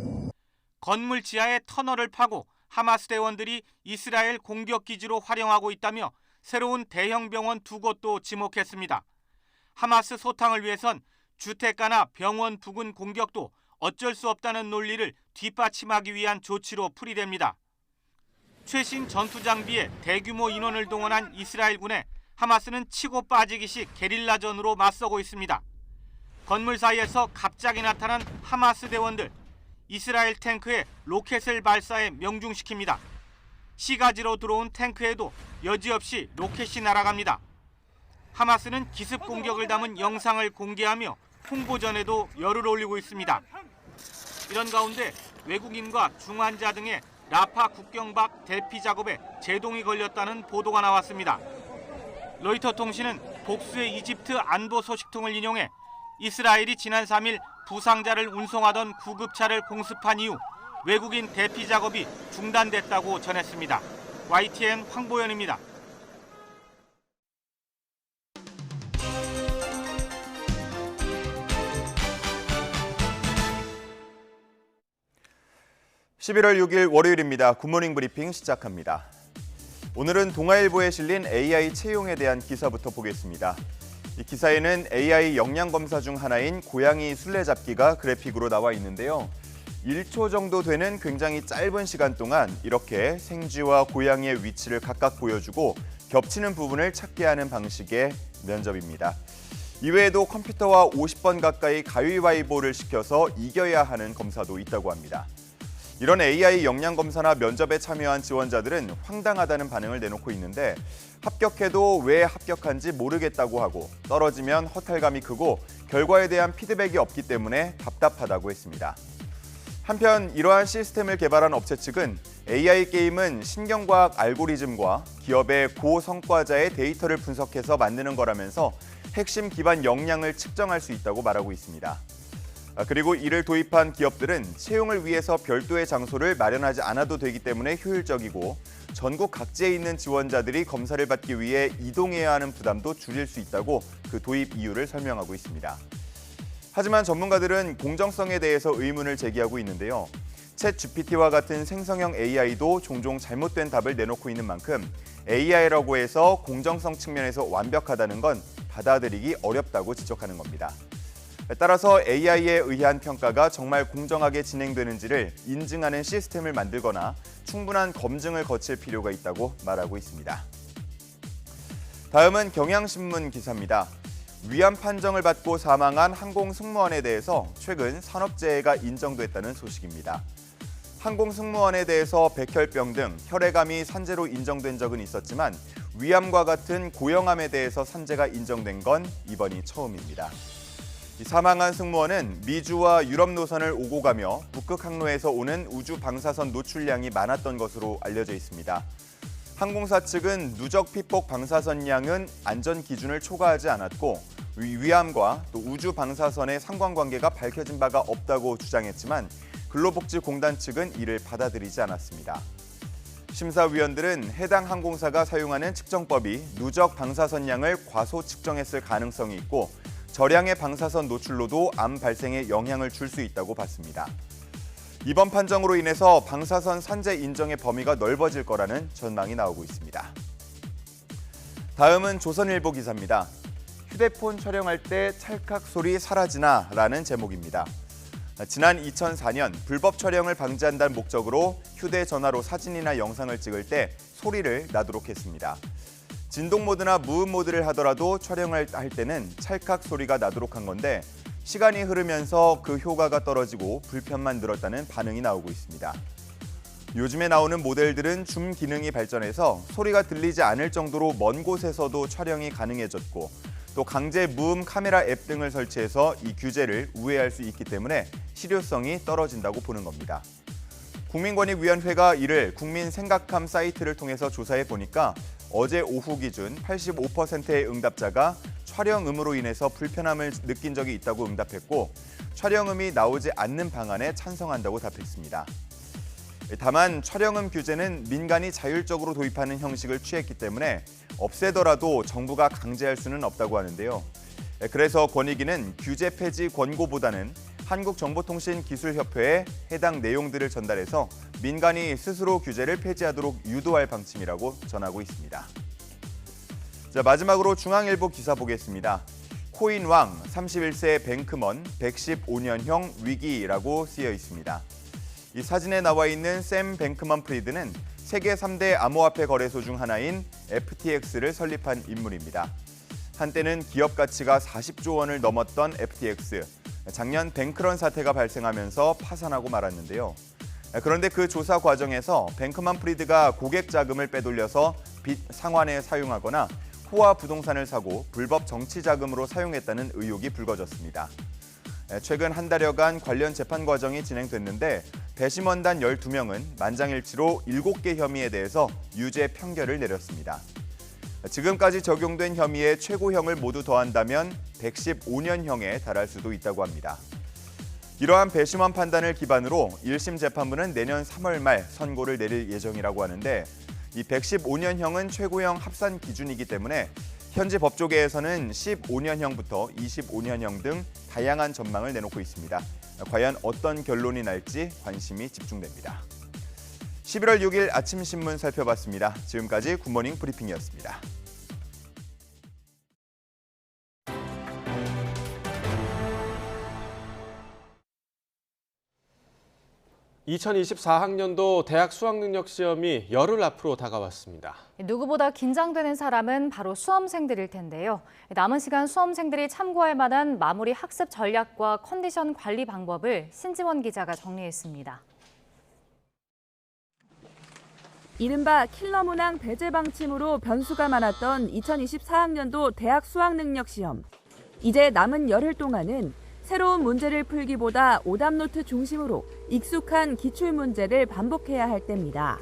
건물 지하에 터널을 파고 하마스 대원들이 이스라엘 공격 기지로 활용하고 있다며 새로운 대형 병원 2곳도 지목했습니다. 하마스 소탕을 위해선 주택가나 병원 부근 공격도 어쩔 수 없다는 논리를 뒷받침하기 위한 조치로 풀이됩니다. 최신 전투 장비에 대규모 인원을 동원한 이스라엘군에 하마스는 치고 빠지기식 게릴라전으로 맞서고 있습니다. 건물 사이에서 갑자기 나타난 하마스 대원들. 이스라엘 탱크에 로켓을 발사해 명중시킵니다. 시가지로 들어온 탱크에도 여지없이 로켓이 날아갑니다. 하마스는 기습 공격을 담은 영상을 공개하며 홍보전에도 열을 올리고 있습니다. 이런 가운데 외국인과 중환자 등의 라파 국경 밖 대피 작업에 제동이 걸렸다는 보도가 나왔습니다. 로이터 통신은 복수의 이집트 안보 소식통을 인용해 이스라엘이 지난 3일 부상자를 운송하던 구급차를 공습한 이후 외국인 대피 작업이 중단됐다고 전했습니다. YTN 황보연입니다. (11월 6일) 월요일입니다. 굿모닝 브리핑 시작합니다. 오늘은 동아일보에 실린 AI 채용에 대한 기사부터 보겠습니다. 이 기사에는 AI 역량 검사 중 하나인 고양이 술래잡기가 그래픽으로 나와 있는데요. 1초 정도 되는 굉장히 짧은 시간 동안 이렇게 생쥐와 고양이의 위치를 각각 보여주고 겹치는 부분을 찾게 하는 방식의 면접입니다. 이외에도 컴퓨터와 50번 가까이 가위바위보를 시켜서 이겨야 하는 검사도 있다고 합니다. 이런 AI 역량 검사나 면접에 참여한 지원자들은 황당하다는 반응을 내놓고 있는데 합격해도 왜 합격한지 모르겠다고 하고 떨어지면 허탈감이 크고 결과에 대한 피드백이 없기 때문에 답답하다고 했습니다. 한편 이러한 시스템을 개발한 업체 측은 AI 게임은 신경과학 알고리즘과 기업의 고성과자의 데이터를 분석해서 만드는 거라면서 핵심 기반 역량을 측정할 수 있다고 말하고 있습니다. 그리고 이를 도입한 기업들은 채용을 위해서 별도의 장소를 마련하지 않아도 되기 때문에 효율적이고 전국 각지에 있는 지원자들이 검사를 받기 위해 이동해야 하는 부담도 줄일 수 있다고 그 도입 이유를 설명하고 있습니다. 하지만 전문가들은 공정성에 대해서 의문을 제기하고 있는데요. 챗 GPT와 같은 생성형 AI도 종종 잘못된 답을 내놓고 있는 만큼 AI라고 해서 공정성 측면에서 완벽하다는 건 받아들이기 어렵다고 지적하는 겁니다. 따라서 AI에 의한 평가가 정말 공정하게 진행되는지를 인증하는 시스템을 만들거나 충분한 검증을 거칠 필요가 있다고 말하고 있습니다. 다음은 경향신문 기사입니다. 위암 판정을 받고 사망한 항공 승무원에 대해서 최근 산업재해가 인정됐다는 소식입니다. 항공 승무원에 대해서 백혈병 등 혈액암이 산재로 인정된 적은 있었지만 위암과 같은 고형암에 대해서 산재가 인정된 건 이번이 처음입니다. 사망한 승무원은 미주와 유럽 노선을 오고 가며 북극 항로에서 오는 우주 방사선 노출량이 많았던 것으로 알려져 있습니다. 항공사 측은 누적 피폭 방사선량은 안전 기준을 초과하지 않았고 위암과 또 우주 방사선의 상관관계가 밝혀진 바가 없다고 주장했지만 근로복지공단 측은 이를 받아들이지 않았습니다. 심사위원들은 해당 항공사가 사용하는 측정법이 누적 방사선량을 과소 측정했을 가능성이 있고 저량의 방사선 노출로도 암 발생에 영향을 줄 수 있다고 봤습니다. 이번 판정으로 인해서 방사선 산재 인정의 범위가 넓어질 거라는 전망이 나오고 있습니다. 다음은 조선일보 기사입니다. 휴대폰 촬영할 때 찰칵 소리 사라지나? 라는 제목입니다. 지난 2004년 불법 촬영을 방지한다는 목적으로 휴대전화로 사진이나 영상을 찍을 때 소리를 나도록 했습니다. 진동 모드나 무음 모드를 하더라도 촬영을 할 때는 찰칵 소리가 나도록 한 건데 시간이 흐르면서 그 효과가 떨어지고 불편만 늘었다는 반응이 나오고 있습니다. 요즘에 나오는 모델들은 줌 기능이 발전해서 소리가 들리지 않을 정도로 먼 곳에서도 촬영이 가능해졌고 또 강제 무음 카메라 앱 등을 설치해서 이 규제를 우회할 수 있기 때문에 실효성이 떨어진다고 보는 겁니다. 국민권익위원회가 이를 국민생각함 사이트를 통해서 조사해 보니까 어제 오후 기준 85%의 응답자가 촬영음으로 인해서 불편함을 느낀 적이 있다고 응답했고 촬영음이 나오지 않는 방안에 찬성한다고 답했습니다. 다만 촬영음 규제는 민간이 자율적으로 도입하는 형식을 취했기 때문에 없애더라도 정부가 강제할 수는 없다고 하는데요. 그래서 권익위는 규제 폐지 권고보다는 한국정보통신기술협회에 해당 내용들을 전달해서 민간이 스스로 규제를 폐지하도록 유도할 방침이라고 전하고 있습니다. 자, 마지막으로 중앙일보 기사 보겠습니다. 코인왕 31세 뱅크먼 115년형 위기라고 쓰여 있습니다. 이 사진에 나와 있는 샘 뱅크먼 프리드는 세계 3대 암호화폐 거래소 중 하나인 FTX를 설립한 인물입니다. 한때는 기업 가치가 40조 원을 넘었던 FTX. 작년 뱅크런 사태가 발생하면서 파산하고 말았는데요. 그런데 그 조사 과정에서 뱅크먼 프리드가 고객 자금을 빼돌려서 빚 상환에 사용하거나 호화 부동산을 사고 불법 정치 자금으로 사용했다는 의혹이 불거졌습니다. 최근 한 달여간 관련 재판 과정이 진행됐는데 배심원단 12명은 만장일치로 7개 혐의에 대해서 유죄 판결을 내렸습니다. 지금까지 적용된 혐의의 최고형을 모두 더한다면 115년형에 달할 수도 있다고 합니다. 이러한 배심원 판단을 기반으로 1심 재판부는 내년 3월 말 선고를 내릴 예정이라고 하는데 이 115년형은 최고형 합산 기준이기 때문에 현재 법조계에서는 15년형부터 25년형 등 다양한 전망을 내놓고 있습니다. 과연 어떤 결론이 날지 관심이 집중됩니다. 11월 6일 아침 신문 살펴봤습니다. 지금까지 굿모닝 브리핑이었습니다. 2024학년도 대학 수학능력 시험이 열흘 앞으로 다가왔습니다. 누구보다 긴장되는 사람은 바로 수험생들일 텐데요. 남은 시간 수험생들이 참고할 만한 마무리 학습 전략과 컨디션 관리 방법을 신지원 기자가 정리했습니다. 이른바 킬러 문항 배제 방침으로 변수가 많았던 2024학년도 대학 수학능력 시험. 이제 남은 열흘 동안은 새로운 문제를 풀기보다 오답노트 중심으로 익숙한 기출문제를 반복해야 할 때입니다.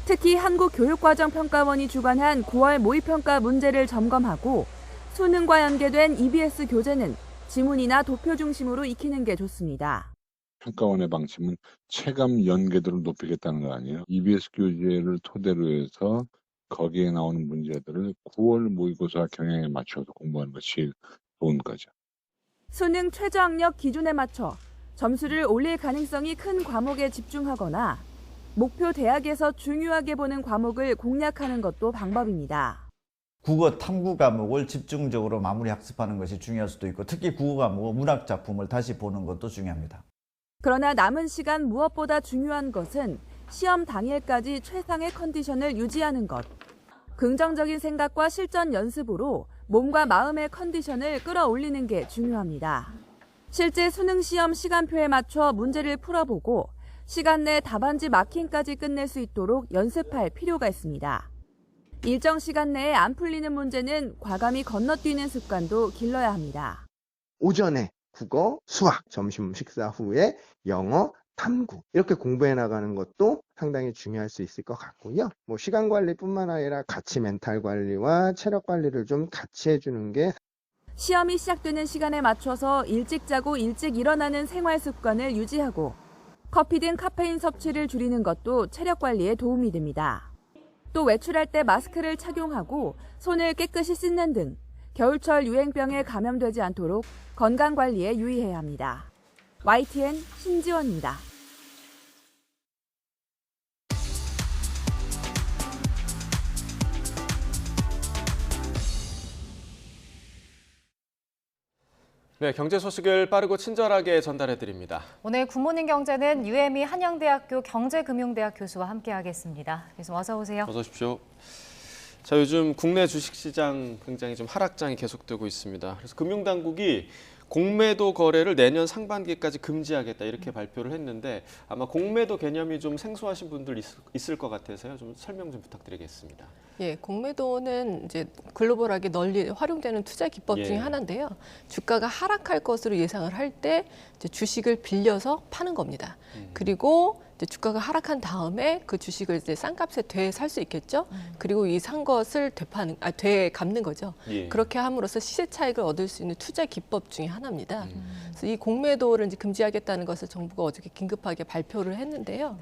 특히 한국교육과정평가원이 주관한 9월 모의평가 문제를 점검하고 수능과 연계된 EBS 교재는 지문이나 도표 중심으로 익히는 게 좋습니다. 평가원의 방침은 체감 연계도를 높이겠다는 거 아니에요. EBS 교재를 토대로 해서 거기에 나오는 문제들을 9월 모의고사 경향에 맞춰서 공부하는 것이 좋은 거죠. 수능 최저학력 기준에 맞춰 점수를 올릴 가능성이 큰 과목에 집중하거나 목표 대학에서 중요하게 보는 과목을 공략하는 것도 방법입니다. 국어 탐구 과목을 집중적으로 마무리 학습하는 것이 중요할 수도 있고 특히 국어 과목 문학 작품을 다시 보는 것도 중요합니다. 그러나 남은 시간 무엇보다 중요한 것은 시험 당일까지 최상의 컨디션을 유지하는 것. 긍정적인 생각과 실전 연습으로 몸과 마음의 컨디션을 끌어올리는 게 중요합니다. 실제 수능 시험 시간표에 맞춰 문제를 풀어보고 시간 내 답안지 마킹까지 끝낼 수 있도록 연습할 필요가 있습니다. 일정 시간 내에 안 풀리는 문제는 과감히 건너뛰는 습관도 길러야 합니다. 오전에 국어, 수학, 점심 식사 후에 영어, 탐구 이렇게 공부해 나가는 것도 상당히 중요할 수 있을 것 같고요. 뭐 시간 관리뿐만 아니라 같이 멘탈 관리와 체력 관리를 좀 같이 해주는 게 시험이 시작되는 시간에 맞춰서 일찍 자고 일찍 일어나는 생활 습관을 유지하고 커피 등 카페인 섭취를 줄이는 것도 체력 관리에 도움이 됩니다. 또 외출할 때 마스크를 착용하고 손을 깨끗이 씻는 등 겨울철 유행병에 감염되지 않도록 건강 관리에 유의해야 합니다. YTN 신지원입니다. 네, 경제 소식을 빠르고 친절하게 전달해 드립니다. 오늘 굿모닝 경제는 UME 한양대학교 경제금융대학 교수와 함께하겠습니다. 교수님 어서 오세요. 어서 오십시오. 자, 요즘 국내 주식시장 굉장히 좀 하락장이 계속되고 있습니다. 그래서 금융당국이 공매도 거래를 내년 상반기까지 금지하겠다 이렇게 발표를 했는데 아마 공매도 개념이 좀 생소하신 분들 있을 것 같아서요. 좀 설명 좀 부탁드리겠습니다. 예, 공매도는 이제 글로벌하게 널리 활용되는 투자 기법 중에 하나인데요. 주가가 하락할 것으로 예상을 할 때 주식을 빌려서 파는 겁니다. 그리고 이제 주가가 하락한 다음에 그 주식을 이제 싼 값에 되살 수 있겠죠. 그리고 이 산 것을 되갚는 거죠. 예. 그렇게 함으로써 시세 차익을 얻을 수 있는 투자 기법 중에 하나입니다. 그래서 이 공매도를 이제 금지하겠다는 것을 정부가 어저께 긴급하게 발표를 했는데요.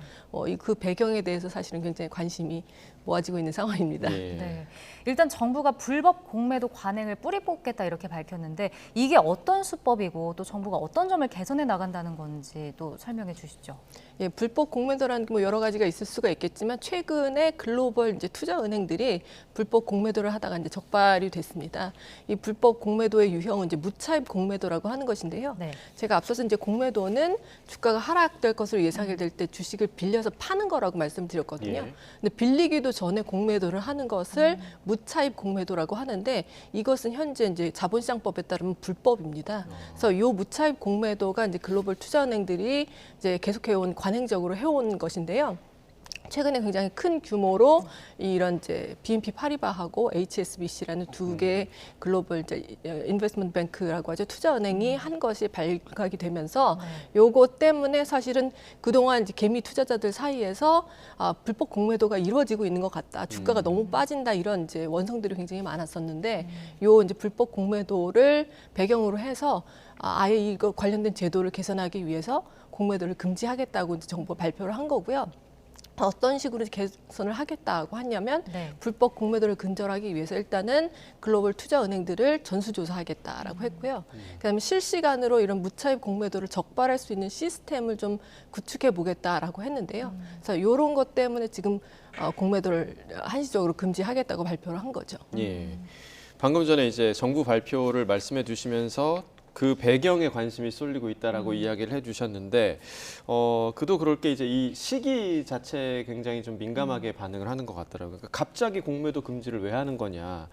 그 배경에 대해서 사실은 굉장히 관심이 모아지고 있는 상황입니다. 예. 네. 일단 정부가 불법 공매도 관행을 뿌리 뽑겠다 이렇게 밝혔는데 이게 어떤 수법이고 또 정부가 어떤 점을 개선해 나간다는 건지 또 설명해 주시죠. 예, 불법 공매도라는 게 뭐 여러 가지가 있을 수가 있겠지만 최근에 글로벌 이제 투자 은행들이 불법 공매도를 하다가 이제 적발이 됐습니다. 이 불법 공매도의 유형은 이제 무차입 공매도라고 하는 것인데요. 네. 제가 앞서서 이제 공매도는 주가가 하락될 것으로 예상이 될 때 주식을 빌려서 파는 거라고 말씀드렸거든요. 예. 근데 빌리기도 전에 공매도를 하는 것을 무차입 공매도라고 하는데 이것은 현재 이제 자본시장법에 따르면 불법입니다. 그래서 이 무차입 공매도가 이제 글로벌 투자은행들이 이제 계속해온 관행적으로 해온 것인데요. 최근에 굉장히 큰 규모로 이런 이제 BNP 파리바하고 HSBC라는 두 개의 글로벌 이제 인베스트먼트 뱅크라고 하죠. 투자은행이 한 것이 발각이 되면서 요거 때문에 사실은 그동안 이제 개미 투자자들 사이에서 불법 공매도가 이루어지고 있는 것 같다. 주가가 너무 빠진다 이런 이제 원성들이 굉장히 많았었는데 요 이제 불법 공매도를 배경으로 해서 아예 이거 관련된 제도를 개선하기 위해서 공매도를 금지하겠다고 이제 정부가 발표를 한 거고요. 어떤 식으로 개선을 하겠다고 하냐면 불법 공매도를 근절하기 위해서 일단은 글로벌 투자 은행들을 전수조사하겠다라고 했고요. 그다음에 실시간으로 이런 무차입 공매도를 적발할 수 있는 시스템을 좀 구축해 보겠다라고 했는데요. 그래서 이런 것 때문에 지금 공매도를 한시적으로 금지하겠다고 발표를 한 거죠. 예. 방금 전에 이제 정부 발표를 말씀해 주시면서 그 배경에 관심이 쏠리고 있다라고 이야기를 해주셨는데, 그도 그럴 게 이제 이 시기 자체에 굉장히 좀 민감하게 반응을 하는 것 같더라고요. 그러니까 갑자기 공매도 금지를 왜 하는 거냐,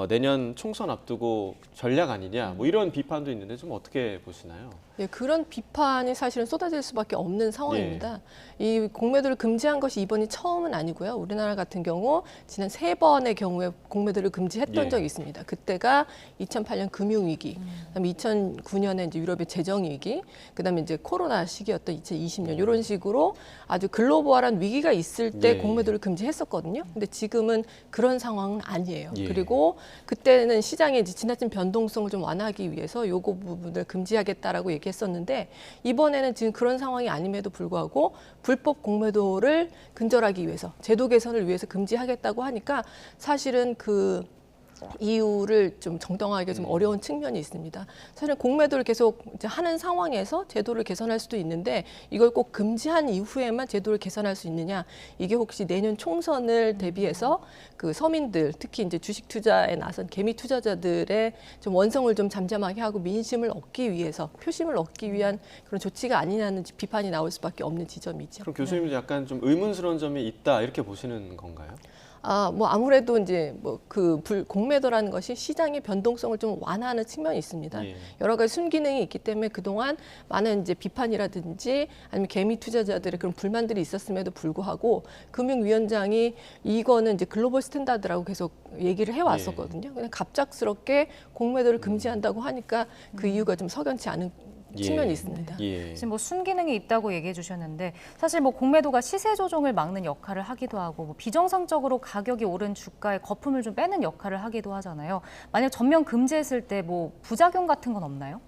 내년 총선 앞두고 전략 아니냐, 뭐 이런 비판도 있는데 좀 어떻게 보시나요? 예, 그런 비판이 사실은 쏟아질 수밖에 없는 상황입니다. 이 공매도를 금지한 것이 이번이 처음은 아니고요. 우리나라 같은 경우 지난 3번의 경우에 공매도를 금지했던 적이 있습니다. 그때가 2008년 금융위기, 그다음에 2009년에 이제 유럽의 재정위기, 그다음에 이제 코로나 시기였던 2020년 이런 식으로 아주 글로벌한 위기가 있을 때 공매도를 금지했었거든요. 근데 지금은 그런 상황은 아니에요. 그리고 그때는 시장의 이제 지나친 변동성을 좀 완화하기 위해서 요거 부분을 금지하겠다라고 얘기했었는데 이번에는 지금 그런 상황이 아님에도 불구하고 불법 공매도를 근절하기 위해서 제도 개선을 위해서 금지하겠다고 하니까 사실은 그 이유를 좀 정당화하기가 좀 어려운 측면이 있습니다. 사실 공매도를 계속 이제 하는 상황에서 제도를 개선할 수도 있는데 이걸 꼭 금지한 이후에만 제도를 개선할 수 있느냐, 이게 혹시 내년 총선을 대비해서 그 서민들, 특히 이제 주식 투자에 나선 개미 투자자들의 좀 원성을 좀 잠잠하게 하고 민심을 얻기 위해서, 표심을 얻기 위한 그런 조치가 아니냐는 비판이 나올 수밖에 없는 지점이죠. 그럼 교수님도 약간 좀 의문스러운 점이 있다 이렇게 보시는 건가요? 뭐 아무래도 이제 공매도라는 것이 시장의 변동성을 좀 완화하는 측면이 있습니다. 예. 여러 가지 순기능이 있기 때문에 그동안 많은 이제 비판이라든지 아니면 개미 투자자들의 그런 불만들이 있었음에도 불구하고 금융위원장이 이거는 이제 글로벌 스탠다드라고 계속 얘기를 해왔었거든요. 근데 갑작스럽게 공매도를 금지한다고 하니까 그 이유가 좀 석연치 않은 측면이 있습니다. 지금 뭐 순기능이 있다고 얘기해 주셨는데 사실 뭐 공매도가 시세 조종을 막는 역할을 하기도 하고 뭐 비정상적으로 가격이 오른 주가에 거품을 좀 빼는 역할을 하기도 하잖아요. 만약 전면 금지했을 때 뭐 부작용 같은 건 없나요?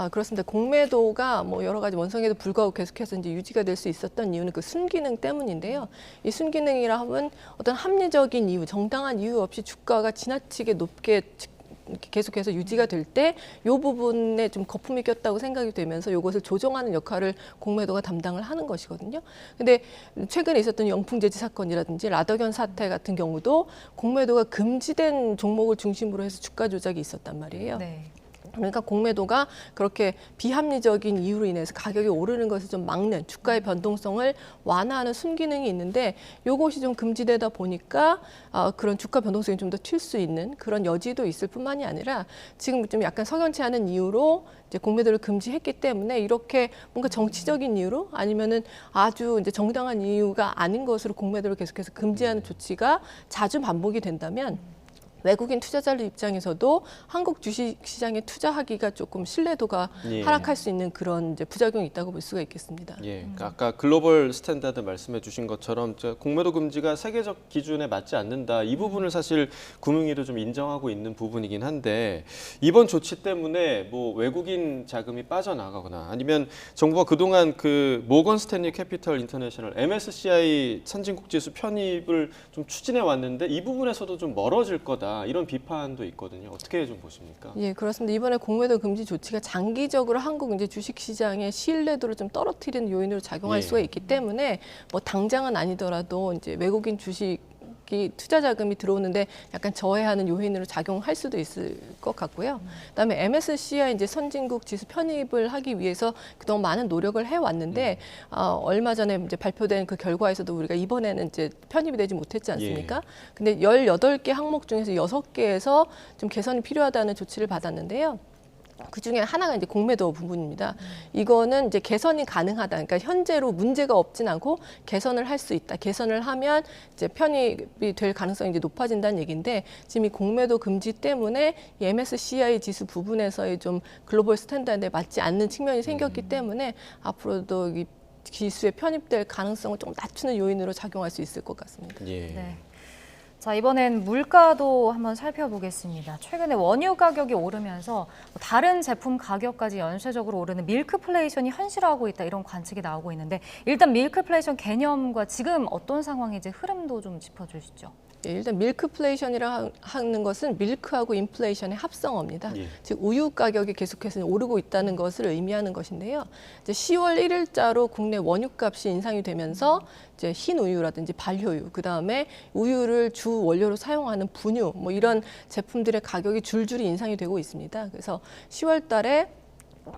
그렇습니다. 공매도가 뭐 여러 가지 원성에도 불구하고 계속해서 이제 유지가 될 수 있었던 이유는 그 순기능 때문인데요. 이 순기능이라 하면 어떤 합리적인 이유, 정당한 이유 없이 주가가 지나치게 높게 계속해서 유지가 될 때 이 부분에 좀 거품이 꼈다고 생각이 되면서 이것을 조정하는 역할을 공매도가 담당을 하는 것이거든요. 근데 최근에 있었던 영풍재지 사건이라든지 라더견 사태 같은 경우도 공매도가 금지된 종목을 중심으로 해서 주가 조작이 있었단 말이에요. 네. 그러니까 공매도가 그렇게 비합리적인 이유로 인해서 가격이 오르는 것을 좀 막는, 주가의 변동성을 완화하는 순기능이 있는데 이것이 좀 금지되다 보니까 그런 주가 변동성이 좀 더 튈 수 있는 그런 여지도 있을 뿐만이 아니라 지금 좀 약간 석연치 않은 이유로 이제 공매도를 금지했기 때문에 이렇게 뭔가 정치적인 이유로 아니면은 아주 이제 정당한 이유가 아닌 것으로 공매도를 계속해서 금지하는 조치가 자주 반복이 된다면 외국인 투자자들 입장에서도 한국 주식시장에 투자하기가 조금 신뢰도가 하락할 수 있는 그런 이제 부작용이 있다고 볼 수가 있겠습니다. 그러니까 아까 글로벌 스탠다드 말씀해 주신 것처럼 공매도 금지가 세계적 기준에 맞지 않는다. 이 부분을 사실 금융위도 좀 인정하고 있는 부분이긴 한데 이번 조치 때문에 뭐 외국인 자금이 빠져나가거나 아니면 정부가 그동안 그 모건 스탠리 캐피털 인터내셔널 MSCI 선진국 지수 편입을 좀 추진해 왔는데 이 부분에서도 좀 멀어질 거다. 이런 비판도 있거든요. 어떻게 좀 보십니까? 예, 그렇습니다. 이번에 공매도 금지 조치가 장기적으로 한국 이제 주식시장의 신뢰도를 좀 떨어뜨리는 요인으로 작용할 수가 있기 때문에 뭐 당장은 아니더라도 이제 외국인 주식 투자 자금이 들어오는데 약간 저해하는 요인으로 작용할 수도 있을 것 같고요. 그다음에 MSCI 이제 선진국 지수 편입을 하기 위해서 그동안 많은 노력을 해왔는데 얼마 전에 이제 발표된 그 결과에서도 우리가 이번에는 이제 편입이 되지 못했지 않습니까? 근데 18개 항목 중에서 6개에서 좀 개선이 필요하다는 조치를 받았는데요. 그 중에 하나가 이제 공매도 부분입니다. 이거는 이제 개선이 가능하다. 그러니까 현재로 문제가 없진 않고 개선을 할 수 있다. 개선을 하면 이제 편입이 될 가능성이 이제 높아진다는 얘기인데 지금 이 공매도 금지 때문에 이 MSCI 지수 부분에서의 좀 글로벌 스탠다드에 맞지 않는 측면이 생겼기 때문에 앞으로도 이 지수에 편입될 가능성을 좀 낮추는 요인으로 작용할 수 있을 것 같습니다. 네. 자, 이번엔 물가도 한번 살펴보겠습니다. 최근에 원유 가격이 오르면서 다른 제품 가격까지 연쇄적으로 오르는 밀크플레이션이 현실화하고 있다 이런 관측이 나오고 있는데 일단 밀크플레이션 개념과 지금 어떤 상황인지 흐름도 좀 짚어주시죠. 일단 밀크플레이션이라 하는 것은 밀크하고 인플레이션의 합성어입니다. 즉 우유 가격이 계속해서 오르고 있다는 것을 의미하는 것인데요. 이제 10월 1일자로 국내 원유값이 인상이 되면서 이제 흰 우유라든지 발효유, 그 다음에 우유를 주 원료로 사용하는 분유, 뭐 이런 제품들의 가격이 줄줄이 인상이 되고 있습니다. 그래서 10월달에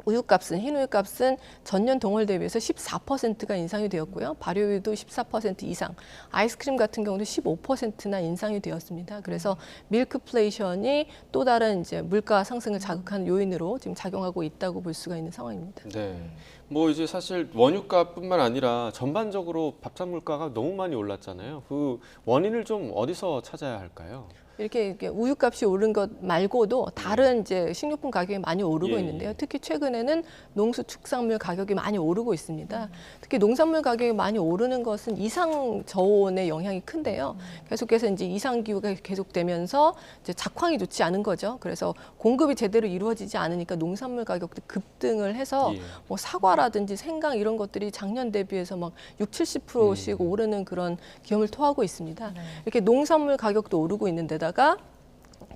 우유값은 흰 우유값은 전년 동월 대비해서 14%가 인상이 되었고요. 발효유도 14% 이상, 아이스크림 같은 경우도 15%나 인상이 되었습니다. 그래서 밀크플레이션이 또 다른 이제 물가 상승을 자극하는 요인으로 지금 작용하고 있다고 볼 수가 있는 상황입니다. 네. 뭐 이제 사실 원유값뿐만 아니라 전반적으로 밥상 물가가 너무 많이 올랐잖아요. 그 원인을 좀 어디서 찾아야 할까요? 이렇게 우유값이 오른 것 말고도 다른 이제 식료품 가격이 많이 오르고 있는데요. 특히 최근에는 농수축산물 가격이 많이 오르고 있습니다. 특히 농산물 가격이 많이 오르는 것은 이상 저온의 영향이 큰데요. 계속해서 이제 이상 기후가 계속되면서 이제 작황이 좋지 않은 거죠. 그래서 공급이 제대로 이루어지지 않으니까 농산물 가격도 급등을 해서 뭐 사과라든지 생강 이런 것들이 작년 대비해서 막 60~70%씩 오르는 그런 기염을 토하고 있습니다. 이렇게 농산물 가격도 오르고 있는 데다가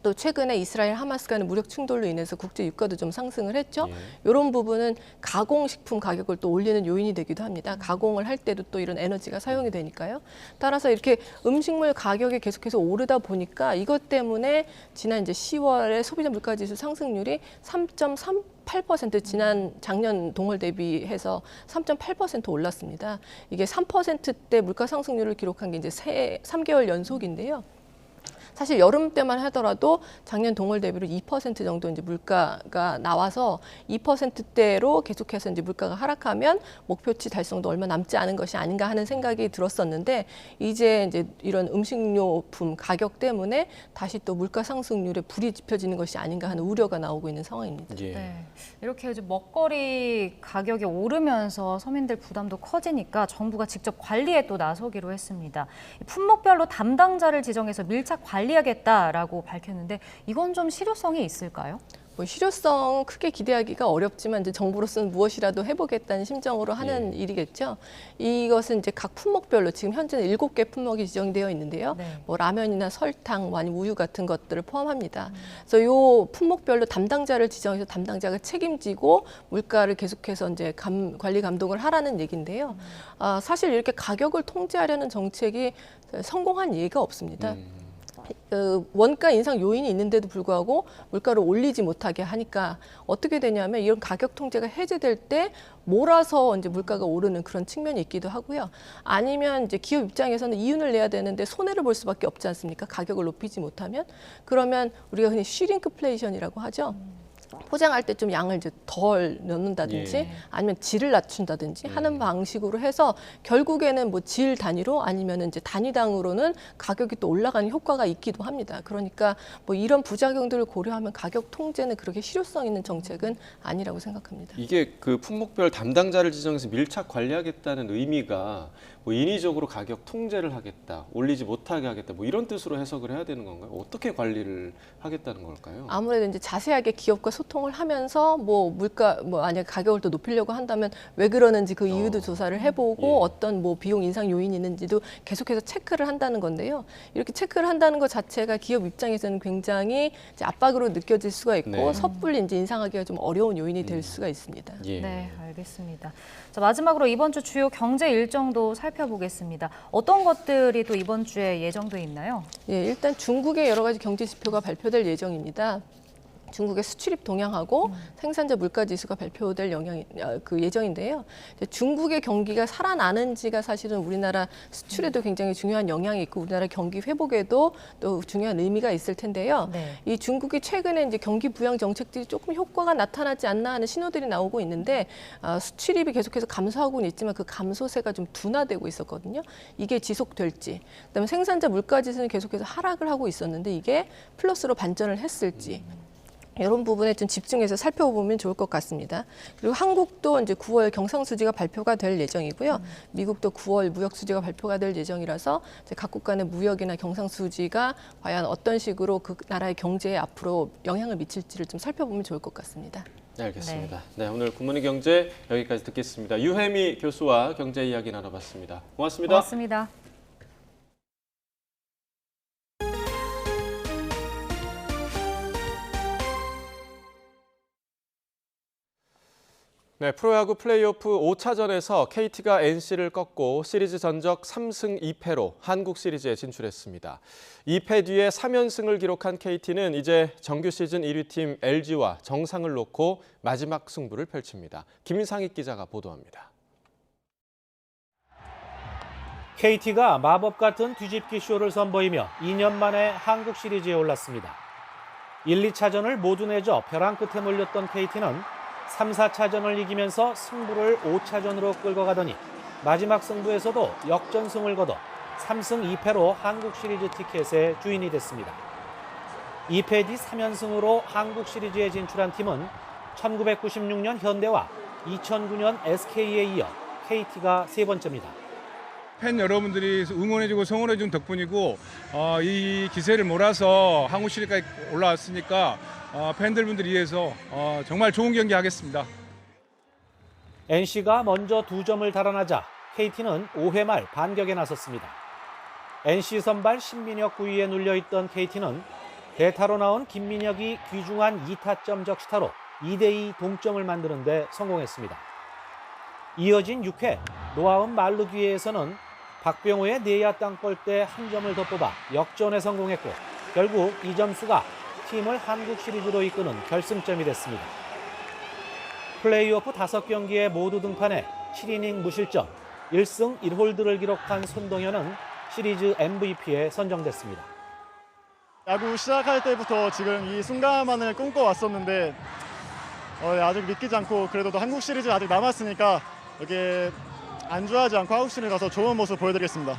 또 최근에 이스라엘 하마스 간의 무력 충돌로 인해서 국제 유가도 좀 상승을 했죠. 이런 부분은 가공식품 가격을 또 올리는 요인이 되기도 합니다. 가공을 할 때도 또 이런 에너지가 사용이 되니까요. 따라서 이렇게 음식물 가격이 계속해서 오르다 보니까 이것 때문에 지난 이제 10월에 소비자 물가지수 상승률이 3.38% 작년 동월 대비해서 3.8% 올랐습니다. 이게 3%대 물가 상승률을 기록한 게 이제 3개월 연속인데요. 사실 여름 때만 하더라도 작년 동월 대비로 2% 정도 이제 물가가 나와서 2%대로 계속해서 이제 물가가 하락하면 목표치 달성도 얼마 남지 않은 것이 아닌가 하는 생각이 들었었는데 이제 이런 음식료품 가격 때문에 다시 또 물가 상승률에 불이 지펴지는 것이 아닌가 하는 우려가 나오고 있는 상황입니다. 네. 이렇게 이제 먹거리 가격이 오르면서 서민들 부담도 커지니까 정부가 직접 관리에 또 나서기로 했습니다. 품목별로 담당자를 지정해서 밀착 관리하겠다라고 밝혔는데 이건 좀 실효성이 있을까요? 뭐 실효성 크게 기대하기가 어렵지만 이제 정부로서는 무엇이라도 해보겠다는 심정으로 하는 일이겠죠. 이것은 이제 각 품목별로 지금 현재는 7개 품목이 지정되어 있는데요. 뭐 라면이나 설탕, 뭐 아니면 우유 같은 것들을 포함합니다. 그래서 이 품목별로 담당자를 지정해서 담당자가 책임지고 물가를 계속해서 이제 관리 감독을 하라는 얘기인데요. 사실 이렇게 가격을 통제하려는 정책이 성공한 예가 없습니다. 원가 인상 요인이 있는데도 불구하고 물가를 올리지 못하게 하니까 어떻게 되냐면 이런 가격 통제가 해제될 때 몰아서 이제 물가가 오르는 그런 측면이 있기도 하고요. 아니면 이제 기업 입장에서는 이윤을 내야 되는데 손해를 볼 수밖에 없지 않습니까? 가격을 높이지 못하면. 그러면 우리가 흔히 슈링크플레이션이라고 하죠. 포장할 때 좀 양을 이제 덜 넣는다든지 아니면 질을 낮춘다든지 하는 방식으로 해서 결국에는 뭐 질 단위로 아니면 이제 단위당으로는 가격이 또 올라가는 효과가 있기도 합니다. 그러니까 뭐 이런 부작용들을 고려하면 가격 통제는 그렇게 실효성 있는 정책은 아니라고 생각합니다. 이게 그 품목별 담당자를 지정해서 밀착 관리하겠다는 의미가 뭐 인위적으로 가격 통제를 하겠다, 올리지 못하게 하겠다, 뭐 이런 뜻으로 해석을 해야 되는 건가요? 어떻게 관리를 하겠다는 걸까요? 아무래도 이제 자세하게 기업과 소통을 하면서 뭐 물가 만약 가격을 또 높이려고 한다면 왜 그러는지 그 이유도 조사를 해보고 어떤 뭐 비용 인상 요인이 있는지도 계속해서 체크를 한다는 건데요. 이렇게 체크를 한다는 것 자체가 기업 입장에서는 굉장히 이제 압박으로 느껴질 수가 있고 섣불리 이제 인상하기가 좀 어려운 요인이 될 수가 있습니다. 네, 알겠습니다. 자, 마지막으로 이번 주 주요 경제 일정도 살펴보겠습니다. 어떤 것들이 또 이번 주에 예정돼 있나요? 예, 일단 중국의 여러 가지 경제 지표가 발표될 예정입니다. 중국의 수출입 동향하고 생산자 물가 지수가 발표될 예정인데요. 중국의 경기가 살아나는지가 사실은 우리나라 수출에도 굉장히 중요한 영향이 있고 우리나라 경기 회복에도 또 중요한 의미가 있을 텐데요. 이 중국이 최근에 이제 경기 부양 정책들이 조금 효과가 나타나지 않나 하는 신호들이 나오고 있는데 수출입이 계속해서 감소하고는 있지만 그 감소세가 좀 둔화되고 있었거든요. 이게 지속될지, 그다음에 생산자 물가 지수는 계속해서 하락을 하고 있었는데 이게 플러스로 반전을 했을지. 이런 부분에 좀 집중해서 살펴보면 좋을 것 같습니다. 그리고 한국도 이제 9월 경상수지가 발표가 될 예정이고요. 미국도 9월 무역수지가 발표가 될 예정이라서 이제 각국 간의 무역이나 경상수지가 과연 어떤 식으로 그 나라의 경제에 앞으로 영향을 미칠지를 좀 살펴보면 좋을 것 같습니다. 네, 알겠습니다. 네, 오늘 굿모닝 경제 여기까지 듣겠습니다. 유혜미 교수와 경제 이야기 나눠봤습니다. 고맙습니다. 고맙습니다. 네, 프로야구 플레이오프 5차전에서 KT가 NC를 꺾고 시리즈 전적 3승 2패로 한국 시리즈에 진출했습니다. 2패 뒤에 3연승을 기록한 KT는 이제 정규 시즌 1위 팀 LG와 정상을 놓고 마지막 승부를 펼칩니다. 김상익 기자가 보도합니다. KT가 마법 같은 뒤집기 쇼를 선보이며 2년 만에 한국 시리즈에 올랐습니다. 1, 2차전을 모두 내줘 벼랑 끝에 몰렸던 KT는 3, 4차전을 이기면서 승부를 5차전으로 끌고 가더니 마지막 승부에서도 역전승을 거둬 3승 2패로 한국 시리즈 티켓의 주인이 됐습니다. 2패 뒤 3연승으로 한국 시리즈에 진출한 팀은 1996년 현대와 2009년 SK에 이어 KT가 세 번째입니다. 팬 여러분들이 응원해주고 성원해준 덕분이고 이 기세를 몰아서 한국 시리즈까지 올라왔으니까 팬들분들 위해서 정말 좋은 경기 하겠습니다. NC가 먼저 2점을 달아나자 KT는 5회 말 반격에 나섰습니다. NC 선발 신민혁 구위에 눌려있던 KT는 대타로 나온 김민혁이 귀중한 2타점 적시타로 2대2 동점을 만드는 데 성공했습니다. 이어진 6회 노아운 말루 기회에서는 박병호의 내야 땅볼때 한 점을 더 뽑아 역전에 성공했고 결국 이 점수가 팀을 한국 시리즈로 이끄는 결승점이 됐습니다. 플레이오프 5경기에 모두 등판해 7이닝 무실점 1승 1홀드를 기록한 손동현은 시리즈 MVP에 선정됐습니다. 야구 시작할 때부터 지금 이 순간만을 꿈꿔왔었는데 아직 믿기지 않고 그래도 한국 시리즈 아직 남았으니까 이렇게 안주하지 않고 한국 시리즈 가서 좋은 모습 보여드리겠습니다.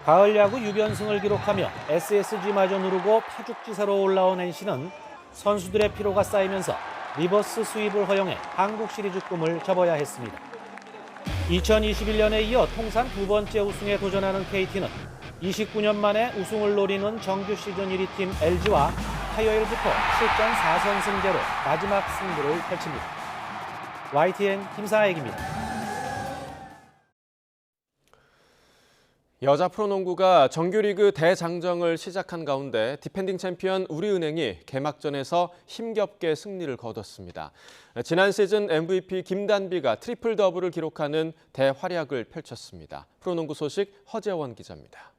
가을 야구 6연승을 기록하며 SSG마저 누르고 파죽지세로 올라온 NC는 선수들의 피로가 쌓이면서 리버스 스윕을 허용해 한국 시리즈 꿈을 접어야 했습니다. 2021년에 이어 통산 2번째 우승에 도전하는 KT는 29년 만에 우승을 노리는 정규 시즌 1위 팀 LG와 화요일부터 실전 4선승제로 마지막 승부를 펼칩니다. YTN 김상익입니다. 여자 프로농구가 정규리그 대장정을 시작한 가운데 디펜딩 챔피언 우리은행이 개막전에서 힘겹게 승리를 거뒀습니다. 지난 시즌 MVP 김단비가 트리플 더블을 기록하는 대활약을 펼쳤습니다. 프로농구 소식 허재원 기자입니다.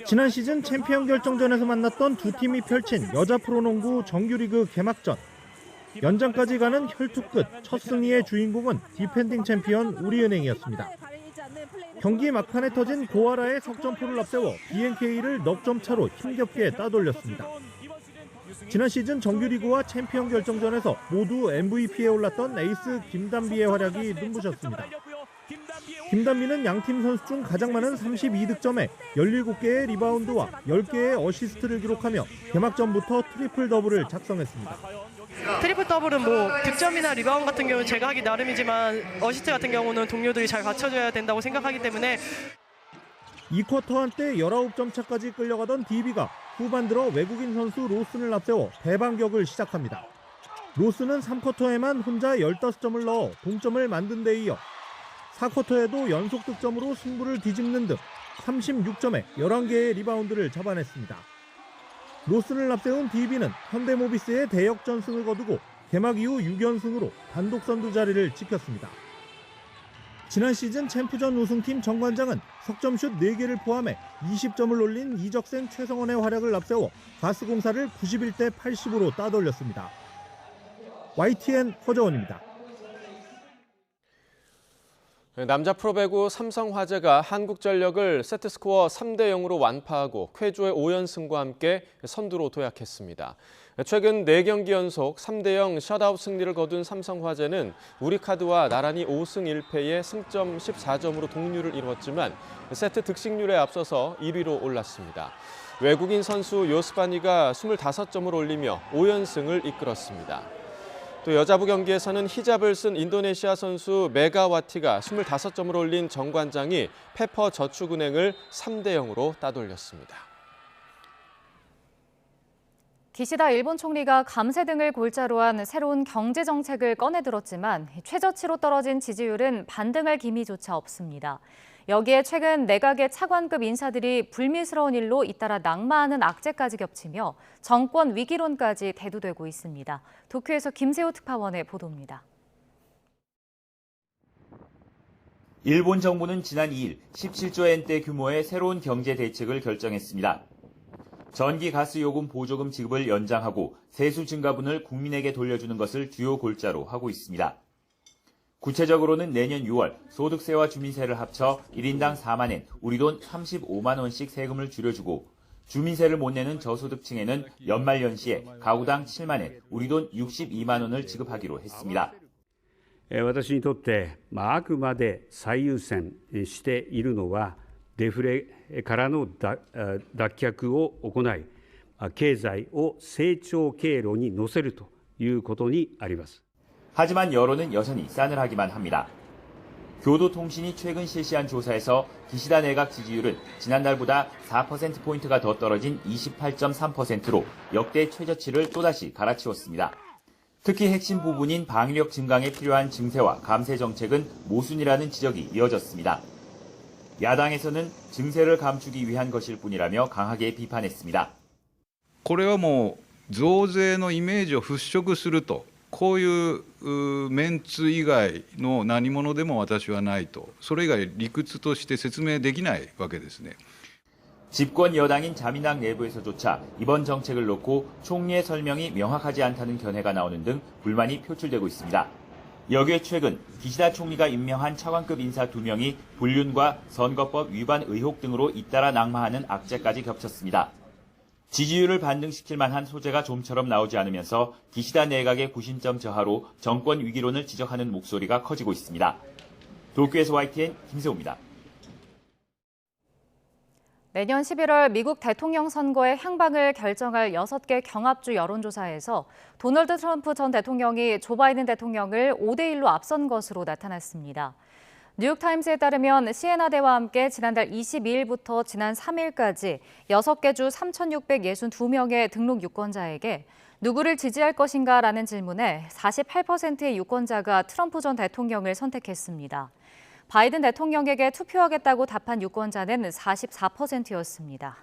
지난 시즌 챔피언 결정전에서 만났던 두 팀이 펼친 여자 프로농구 정규리그 개막전. 연장까지 가는 혈투 끝 첫 승리의 주인공은 디펜딩 챔피언 우리은행이었습니다. 경기 막판에 터진 고아라의 석점포를 앞세워 BNK를 넉 점 차로 힘겹게 따돌렸습니다. 지난 시즌 정규리그와 챔피언 결정전에서 모두 MVP에 올랐던 에이스 김단비의 활약이 눈부셨습니다. 김단비는 양팀 선수 중 가장 많은 32득점에 17개의 리바운드와 10개의 어시스트를 기록하며 개막전부터 트리플 더블을 작성했습니다. 트리플 더블은 득점이나 리바운드 같은 경우는 제가 하기 나름이지만 어시스트 같은 경우는 동료들이 잘 갖춰줘야 된다고 생각하기 때문에 2쿼터 한때 19점 차까지 끌려가던 DB가 후반 들어 외국인 선수 로슨을 앞세워 대반격을 시작합니다. 로슨은 3쿼터에만 혼자 15점을 넣어 동점을 만든 데 이어 4쿼터에도 연속 득점으로 승부를 뒤집는 등 36점에 11개의 리바운드를 잡아냈습니다. 로슨을 앞세운 DB는 현대모비스의 대역전승을 거두고 개막 이후 6연승으로 단독 선두 자리를 지켰습니다. 지난 시즌 챔프전 우승팀 정관장은 석점슛 4개를 포함해 20점을 올린 이적생 최성원의 활약을 앞세워 가스공사를 91대 80으로 따돌렸습니다. YTN 허재원입니다. 남자 프로배구 삼성화재가 한국전력을 세트스코어 3대 0으로 완파하고 쾌조의 5연승과 함께 선두로 도약했습니다. 최근 4경기 연속 3대 0 셧아웃 승리를 거둔 삼성화재는 우리카드와 나란히 5승 1패의 승점 14점으로 동률을 이뤘지만 세트 득실률에 앞서서 1위로 올랐습니다. 외국인 선수 요스바니가 25점을 올리며 5연승을 이끌었습니다. 또 여자부 경기에서는 히잡을 쓴 인도네시아 선수 메가와티가 25점을 올린 정관장이 페퍼저축은행을 3대 0으로 따돌렸습니다. 기시다 일본 총리가 감세 등을 골자로 한 새로운 경제 정책을 꺼내들었지만 최저치로 떨어진 지지율은 반등할 기미조차 없습니다. 여기에 최근 내각의 차관급 인사들이 불미스러운 일로 잇따라 낙마하는 악재까지 겹치며 정권 위기론까지 대두되고 있습니다. 도쿄에서 김세호 특파원의 보도입니다. 일본 정부는 지난 2일 17조 엔대 규모의 새로운 경제 대책을 결정했습니다. 전기 가스 요금 보조금 지급을 연장하고 세수 증가분을 국민에게 돌려주는 것을 주요 골자로 하고 있습니다. 구체적으로는 내년 6월 소득세와 주민세를 합쳐 1인당 4만 엔, 우리 돈 35만 원씩 세금을 줄여주고 주민세를 못 내는 저소득층에는 연말연시에 가구당 7만 엔, 우리 돈 62만 원을 지급하기로 했습니다. 私にとってあくまで最優先しているのはデフレからの脱却を行い、経済を成長経路に乗せるということにあります。 하지만 여론은 여전히 싸늘하기만 합니다. 교도통신이 최근 실시한 조사에서 기시다 내각 지지율은 지난달보다 4%포인트가 더 떨어진 28.3%로 역대 최저치를 또다시 갈아치웠습니다. 특히 핵심 부분인 방위력 증강에 필요한 증세와 감세 정책은 모순이라는 지적이 이어졌습니다. 야당에서는 증세를 감추기 위한 것일 뿐이라며 강하게 비판했습니다. これはもう増税のイメージを払拭すると、こういうメンツ以外の何者でも私はないと、それ以外理屈として説明できないわけですね。 집권 여당인 자민당 내부에서조차 이번 정책을 놓고 총리의 설명이 명확하지 않다는 견해가 나오는 등 불만이 표출되고 있습니다. 여기에 최근 기시다 총리가 임명한 차관급 인사 2명이 불륜과 선거법 위반 의혹 등으로 잇따라 낙마하는 악재까지 겹쳤습니다. 지지율을 반등시킬 만한 소재가 좀처럼 나오지 않으면서 기시다 내각의 구심점 저하로 정권 위기론을 지적하는 목소리가 커지고 있습니다. 도쿄에서 YTN 김세호입니다. 내년 11월 미국 대통령 선거의 향방을 결정할 6개 경합주 여론조사에서 도널드 트럼프 전 대통령이 조 바이든 대통령을 5대1로 앞선 것으로 나타났습니다. 뉴욕타임스에 따르면 시에나대와 함께 지난달 22일부터 지난 3일까지 6개 주 3,662명의 등록 유권자에게 누구를 지지할 것인가라는 질문에 48%의 유권자가 트럼프 전 대통령을 선택했습니다. 바이든 대통령에게 투표하겠다고 답한 유권자는 44%였습니다.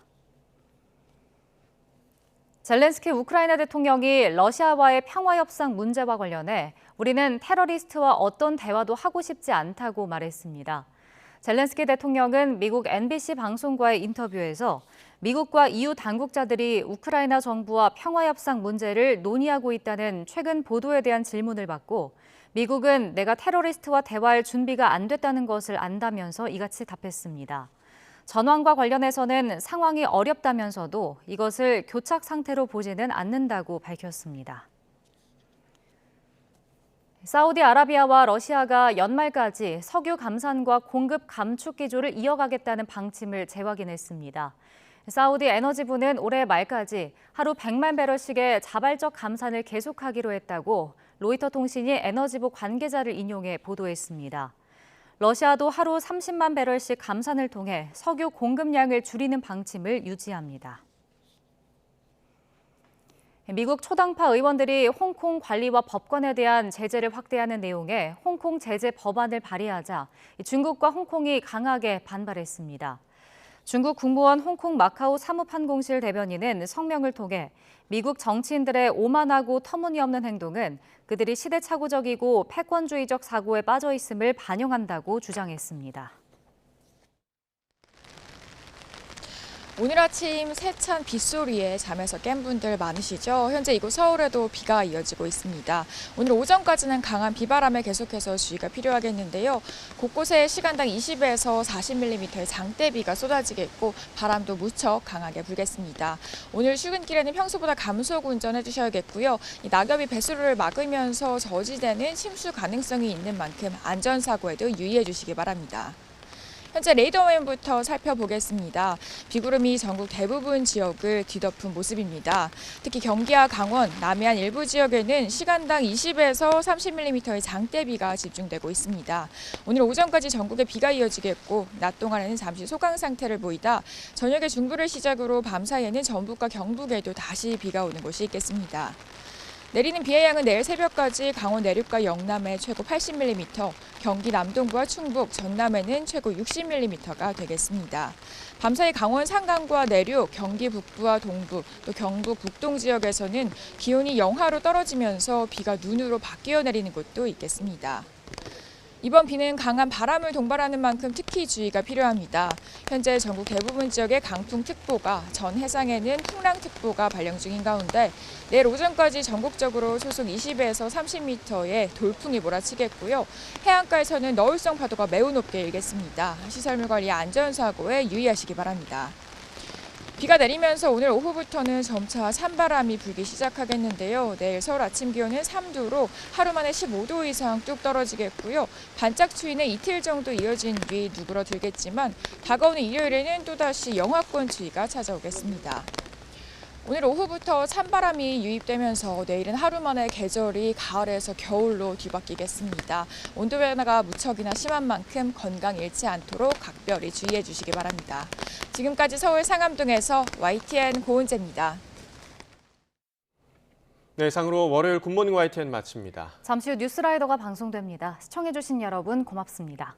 젤렌스키 우크라이나 대통령이 러시아와의 평화협상 문제와 관련해 우리는 테러리스트와 어떤 대화도 하고 싶지 않다고 말했습니다. 젤렌스키 대통령은 미국 NBC 방송과의 인터뷰에서 미국과 EU 당국자들이 우크라이나 정부와 평화협상 문제를 논의하고 있다는 최근 보도에 대한 질문을 받고 미국은 내가 테러리스트와 대화할 준비가 안 됐다는 것을 안다면서 이같이 답했습니다. 전황과 관련해서는 상황이 어렵다면서도 이것을 교착 상태로 보지는 않는다고 밝혔습니다. 사우디아라비아와 러시아가 연말까지 석유 감산과 공급 감축 기조를 이어가겠다는 방침을 재확인했습니다. 사우디 에너지부는 올해 말까지 하루 100만 배럴씩의 자발적 감산을 계속하기로 했다고 로이터 통신이 에너지부 관계자를 인용해 보도했습니다. 러시아도 하루 30만 배럴씩 감산을 통해 석유 공급량을 줄이는 방침을 유지합니다. 미국 초당파 의원들이 홍콩 관리와 법관에 대한 제재를 확대하는 내용의 홍콩 제재 법안을 발의하자 중국과 홍콩이 강하게 반발했습니다. 중국 국무원 홍콩 마카오 사무판공실 대변인은 성명을 통해 미국 정치인들의 오만하고 터무니없는 행동은 그들이 시대착오적이고 패권주의적 사고에 빠져 있음을 반영한다고 주장했습니다. 오늘 아침 세찬 빗소리에 잠에서 깬 분들 많으시죠? 현재 이곳 서울에도 비가 이어지고 있습니다. 오늘 오전까지는 강한 비바람에 계속해서 주의가 필요하겠는데요. 곳곳에 시간당 20에서 40mm의 장대비가 쏟아지겠고 바람도 무척 강하게 불겠습니다. 오늘 출근길에는 평소보다 감속 운전해 주셔야겠고요. 이 낙엽이 배수로를 막으면서 저지되는 침수 가능성이 있는 만큼 안전사고에도 유의해 주시기 바랍니다. 현재 레이더화면부터 살펴보겠습니다. 비구름이 전국 대부분 지역을 뒤덮은 모습입니다. 특히 경기와 강원, 남해안 일부 지역에는 시간당 20에서 30mm의 장대비가 집중되고 있습니다. 오늘 오전까지 전국에 비가 이어지겠고 낮 동안에는 잠시 소강 상태를 보이다 저녁에 중부를 시작으로 밤 사이에는 전북과 경북에도 다시 비가 오는 곳이 있겠습니다. 내리는 비의 양은 내일 새벽까지 강원 내륙과 영남에 최고 80mm, 경기 남동부와 충북, 전남에는 최고 60mm가 되겠습니다. 밤사이 강원 산간과 내륙, 경기 북부와 동부, 또 경북 북동 지역에서는 기온이 영하로 떨어지면서 비가 눈으로 바뀌어 내리는 곳도 있겠습니다. 이번 비는 강한 바람을 동반하는 만큼 특히 주의가 필요합니다. 현재 전국 대부분 지역에 강풍특보가, 전 해상에는 풍랑특보가 발령 중인 가운데 내일 오전까지 전국적으로 초속 20에서 30m의 돌풍이 몰아치겠고요. 해안가에서는 너울성 파도가 매우 높게 일겠습니다. 시설물 관리 안전사고에 유의하시기 바랍니다. 비가 내리면서 오늘 오후부터는 점차 찬바람이 불기 시작하겠는데요. 내일 서울 아침 기온은 3도로 하루 만에 15도 이상 뚝 떨어지겠고요. 반짝 추위는 이틀 정도 이어진 뒤 누그러들겠지만 다가오는 일요일에는 또다시 영하권 추위가 찾아오겠습니다. 오늘 오후부터 찬바람이 유입되면서 내일은 하루 만에 계절이 가을에서 겨울로 뒤바뀌겠습니다. 온도 변화가 무척이나 심한 만큼 건강 잃지 않도록 각별히 주의해 주시기 바랍니다. 지금까지 서울 상암동에서 YTN 고은재입니다. 네, 이상으로 월요일 굿모닝 YTN 마칩니다. 잠시 후 뉴스라이더가 방송됩니다. 시청해 주신 여러분 고맙습니다.